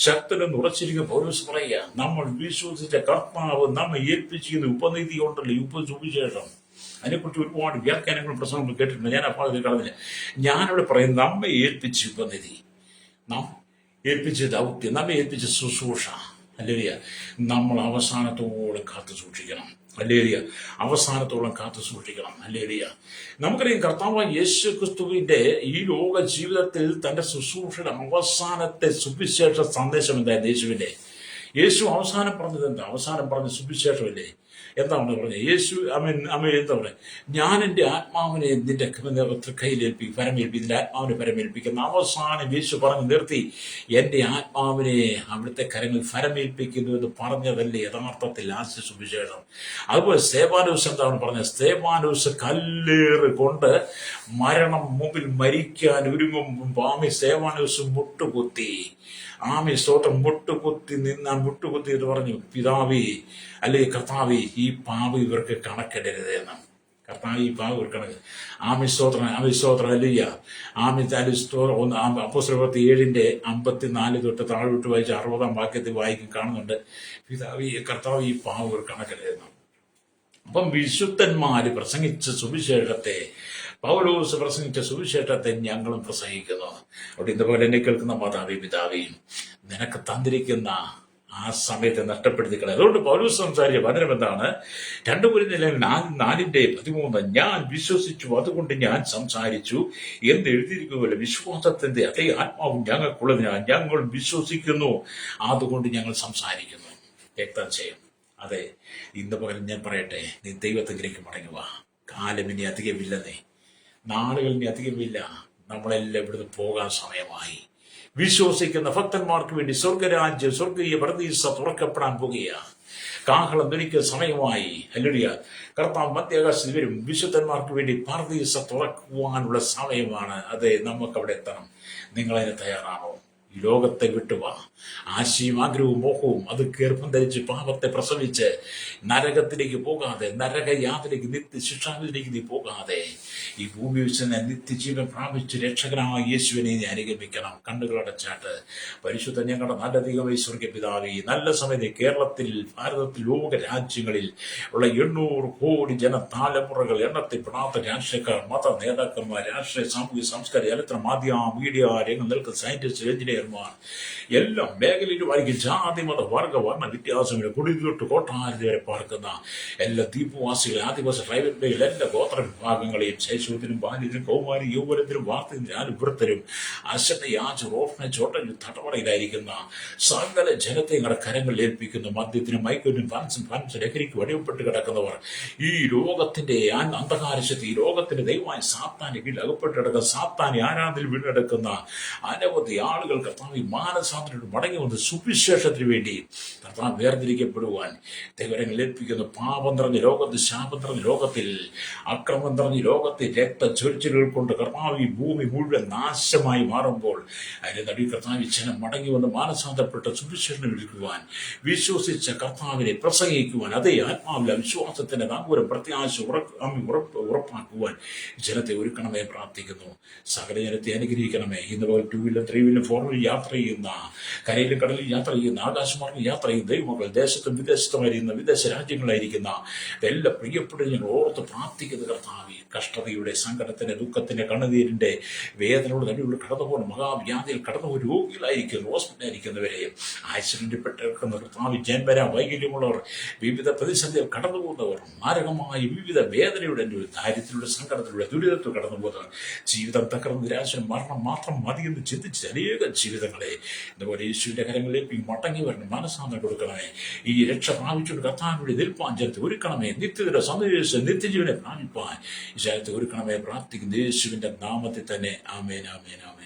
ശക്തനെന്ന് ഉറച്ചിരിക്കുന്ന പൗലോസ് പറയുക. നമ്മൾ വിശ്വസിച്ച കർത്താവ് നമ്മെ ഏൽപ്പിച്ചിരിക്കുന്ന ഉപനിധി ഉണ്ടല്ലോ, ഈ ഉപസുവിശേഷം. അതിനെക്കുറിച്ച് ഒരുപാട് വ്യാഖ്യാനങ്ങളും പ്രസംഗങ്ങളും കേട്ടിട്ടുണ്ട്. ഞാൻ അപ്പോൾ അതിൽ കളഞ്ഞില്ല. ഞാനിവിടെ പറയുന്നത് നമ്മെ ഏൽപ്പിച്ച ഉപനിധി, നാം ഏൽപ്പിച്ച ദൗത്യം, നമ്മെ ഏൽപ്പിച്ച ശുശ്രൂഷ. ഹല്ലേലൂയ. നമ്മൾ അവസാനത്തോളം കാത്തു സൂക്ഷിക്കണം. ഹല്ലേലൂയ. അവസാനത്തോളം കാത്തു സൂക്ഷിക്കണം. ഹല്ലേലൂയ. നമുക്കറിയാം കർത്താവായ യേശു ക്രിസ്തുവിന്റെ ഈ ലോക ജീവിതത്തിൽ തന്റെ ശുശ്രൂഷയുടെ അവസാനത്തെ സുവിശേഷ സന്ദേശം എന്തായിരുന്നു? യേശു അവസാനം പറഞ്ഞത് എന്താ? അവസാനം പറഞ്ഞ സുവിശേഷമല്ലേ? എന്താണ് പറഞ്ഞത്? യേശു എന്താ പറയുക? ഞാൻ എൻ്റെ ആത്മാവിനെ നിന്റെ കയ്യിലേൽപ്പിക്കും, നിന്റെ ആത്മാവിനെ പരമേൽപ്പിക്കുന്ന അവസാനം യേശു പറഞ്ഞു നിർത്തി. എൻ്റെ ആത്മാവിനെ അവിടുത്തെ കരങ്ങളിൽ ഫരമേൽപ്പിക്കുന്നു എന്ന് പറഞ്ഞതല്ലേ യഥാർത്ഥത്തിൽ ആദ്യ സുവിശേഷം. അതുപോലെ സ്തേഫാനോസ് എന്താണ് പറഞ്ഞത്? സ്തേഫാനോസ് കല്ലേറ് കൊണ്ട് മരണം മുമ്പിൽ മരിക്കാൻ ഒരുങ്ങുമ്പോൾ സ്തേഫാനോസ് മുട്ടുകുത്തി. സ്തോത്രം. മുട്ടുകുത്തി എന്ന് പറഞ്ഞു, പിതാവേ, അല്ലെങ്കിൽ കർത്താവേ, ഈ പാപം ഇവർക്ക് കണക്കിടരുത് എന്ന്. കർത്താവ് ഈ പാപം ഇവർ കണക്ക്. സ്തോത്രം. ഹല്ലേലൂയ. അപ്പോസ്തലപ്രവൃത്തി 7:54 തൊട്ട് താഴോട്ട് വായിച്ച് 60 വാക്യത്തിൽ കാണുന്നുണ്ട്, പിതാവേ, കർത്താവ് ഈ പാപം ഇവർ കണക്കിടരുതെന്ന്. അപ്പം വിശുദ്ധന്മാര് പ്രസംഗിച്ച സുവിശേഷത്തെ, പൗലോസ് പ്രസംഗിച്ച സുവിശേഷത്തെ ഞങ്ങളും പ്രസംഗിക്കുന്നു. അവിടെ ഇതുപോലെ എന്നെ കേൾക്കുന്ന മാതാവേ, പിതാവേയും നിനക്ക് തന്നിരിക്കുന്ന ആ സമയത്തെ നഷ്ടപ്പെടുത്തിക്കളെ. അതുകൊണ്ട് പൗലോസ് സംസാരിച്ച വചനം എന്താണ്? 2 കൊരിന്ത്യർ 4:13 ഞാൻ വിശ്വസിച്ചു, അതുകൊണ്ട് ഞാൻ സംസാരിച്ചു എന്ന് എഴുതിയിരിക്കുമല്ലോ. വിശ്വാസത്തിന്റെ അതേ ആത്മാവും ഞങ്ങൾക്കുള്ളതിനാൽ ഞങ്ങൾ വിശ്വസിക്കുന്നു, അതുകൊണ്ട് ഞങ്ങൾ സംസാരിക്കുന്നു. വ്യക്തം ചെയ്യും. അതെ, ഇന്ന് പകരം ഞാൻ പറയട്ടെ, നീ ദൈവത്തിലേക്ക് മടങ്ങുക. കാലം ഇനി അധികമില്ലെന്നേ, നാളുകൾ ഇനി അധികമില്ല. നമ്മളെല്ലാം ഇവിടുന്ന് പോകാൻ സമയമായി. വിശ്വസിക്കുന്ന ഭക്തന്മാർക്ക് വേണ്ടി സ്വർഗരാജ്യം, സ്വർഗീയ പരദീസ തുറക്കപ്പെടാൻ പോകുകയാണ്. കാഹളം ധനിക്കുന്ന സമയമായി. ഹല്ലേലൂയ. കർത്താവ് മധ്യാകാശത്തിൽ വരും. വിശുദ്ധന്മാർക്ക് വേണ്ടി പരദീസ തുറക്കുവാനുള്ള സമയമാണ്. അതെ, നമുക്ക് അവിടെ എത്തണം. നിങ്ങളതിന് തയ്യാറാണോ? ഈ ലോകത്തെ വിട്ടുവാ. ആശയും ആഗ്രഹവും മോഹവും അത് ഗർഭം ധരിച്ച് പാപത്തെ പ്രസവിച്ച് നരകത്തിലേക്ക് പോകാതെ, നരകയാതിലേക്ക്, നിത്യശിക്ഷാവിലേക്ക് നീ പോകാതെ ഈ ഭൂമി വെച്ച് നിത്യജീവൻ പ്രാപിച്ച് രക്ഷകനായ യേശുവിനെ നീ അനുഗമിക്കണം. കണ്ണുകളടച്ചാട്ട് പരിശുദ്ധ ഞങ്ങളുടെ നല്ല ദൈവമേ, സ്വർഗ്ഗ പിതാവേ, നല്ല സമയത്ത് കേരളത്തിൽ, ഭാരതത്തിൽ, ലോക രാജ്യങ്ങളിൽ ഉള്ള 800 കോടി ജനതലമുറകൾ, എണ്ണത്തിൽപ്പെടാത്ത രാഷ്ട്രീയക്കാർ, മത നേതാക്കന്മാർ, രാഷ്ട്രീയ, സാമൂഹിക, സാംസ്കാരിക, ചരിത്ര, മീഡിയ രംഗം നിൽക്കുന്ന സയന്റിസ്റ്റ്, എഞ്ചിനീയർമാർ, എല്ലാ മേഖലയിലുമായിരിക്കും. ജാതി, മത, വർഗ, വർണ്ണ വ്യത്യാസങ്ങൾ, കുടിതൊട്ട് കൊട്ടാരതി വരെ പാർക്കുന്ന എല്ലാ ദ്വീപവാസികൾ, ആദിവാസി, ട്രൈബൽ, എല്ലാ ഗോത്ര വിഭാഗങ്ങളെയും, ശൈശവത്തിനും ബാല്യത്തിനും കൗമാരി യൗവനത്തിനും വാർത്തത്തിനും അനുവൃത്തരും, അശനയാച്ച്, ഓർഫനേജ്, ചോട്ടനും തടവറയിലായിരിക്കുന്ന സകല ജനത്തെ ഞങ്ങളുടെ കരങ്ങളിൽ ഏൽപ്പിക്കുന്നു. മദ്യത്തിനും മയക്കിനും ഫാൻസും ലഹരിക്ക് വടിവപ്പെട്ട് കിടക്കുന്നവർ, ഈ ലോകത്തിന്റെ അന്ധകാരശക്തി, ഈ ലോകത്തിന്റെ ദൈവമായ സാത്താനെ കീഴിൽ അകപ്പെട്ട് കിടക്കുന്ന, സാത്താനെ ആരാധനയിൽ വീണ്ടെടുക്കുന്ന അനവധി ആളുകൾ കർത്താവ് മാനസാന്തരത്തിൽ മടങ്ങി വന്ന് സുവിശേഷത്തിന് വേണ്ടി കർത്താവ് വേർതിരിക്കപ്പെടുവാൻ ദൈവങ്ങൾ ഏൽപ്പിക്കുന്നു. പാപം നിറഞ്ഞ ലോകത്തിൽ, ശാപം നിറഞ്ഞ ലോകത്തിൽ, അക്രമം നിറഞ്ഞ ലോകത്തിൽ, രക്തച്ചൊരിച്ചിലുകൾ കൊണ്ട് കർത്താവ് ഈ ഭൂമി മുഴുവൻ നാശമായി മാറുമ്പോൾ അതിന്റെ നടുവിൽ കർത്താവ് ജനം മടങ്ങി വന്ന് മാനസാന്തരപ്പെട്ട സുവിശേഷണം വിളിക്കുവാൻ, വിശ്വസിച്ച കർത്താവിനെ പ്രസംഗിക്കുവാൻ, അതേ ആത്മാവിലെ വിശ്വാസത്തിന്റെ നാഗൂരം പ്രത്യാശ ഉറപ്പാക്കുവാൻ ജനത്തെ ഒരുക്കണമേ പ്രാർത്ഥിക്കുന്നു. സകല ജനത്തെ അനുഗ്രഹിക്കണമേ. ഇന്ന് പോലെ 2 വീലർ 3 വീലർ 4 വീലർ യാത്ര ചെയ്യുന്ന, കരയിലും കടലിൽ യാത്ര ചെയ്യുന്ന, ആകാശമാർഗം യാത്ര ചെയ്യുന്ന ദൈവമക്കൾ, ദേശത്തും വിദേശത്തുമായിരിക്കുന്ന, വിദേശ രാജ്യങ്ങളായിരിക്കുന്ന എല്ലാ പ്രിയപ്പെട്ട ഞങ്ങൾ ഓർത്ത് പ്രാർത്ഥിക്കുന്ന കർത്താവേ, കഷ്ടതയുടെ, സങ്കടത്തിന്റെ, ദുഃഖത്തിന്റെ, കണ്ണുനീരിന്റെ, വേദനയുടെ നടുവിൽ കടന്നുപോകുന്ന, മഹാവ്യാധിയിൽ കടന്നു രോഗികളായിരിക്കുന്നു, ഹോസ്പിറ്റലായിരിക്കുന്നവരെ, ആക്സിഡന്റിൽപ്പെട്ടിരിക്കുന്ന കർത്താവ്, ജന്മര വൈകല്യമുള്ളവർ, വിവിധ പ്രതിസന്ധികൾ കടന്നുപോകുന്നവർ, മാരകമായ വിവിധ വേദനയുടെ, ദാരിദ്ര്യത്തിലൂടെ, സങ്കടത്തിലൂടെ, ദുരിതത്തിൽ കടന്നുപോകുന്നവർ, ജീവിതം തകർന്ന് നിരാശനും മരണം മാത്രം മതിയെന്ന് ചിന്തിച്ച് അനേക ജീവിതങ്ങളെ ഇതുപോലെ യേശുവിന്റെ കരങ്ങളിലേക്ക് മടങ്ങി വരണം, മനസ്സാന്തരം കൊടുക്കണമേ. ഈ രക്ഷ പ്രാപിച്ചുകൊണ്ട് കർത്താവിനുടെ നിൽപ്പാൻ ജനത്തെ ഒരുക്കണമേ. നിത്യതയുടെ സന്ദേശം, നിത്യജീവനെ പ്രാപിപ്പാൻ ഈ ജനത്തെ ഒരുക്കണമേ പ്രാർത്ഥിക്കുന്ന യേശുവിന്റെ നാമത്തിൽ തന്നെ. ആമേൻ, ആമേൻ, ആമേൻ.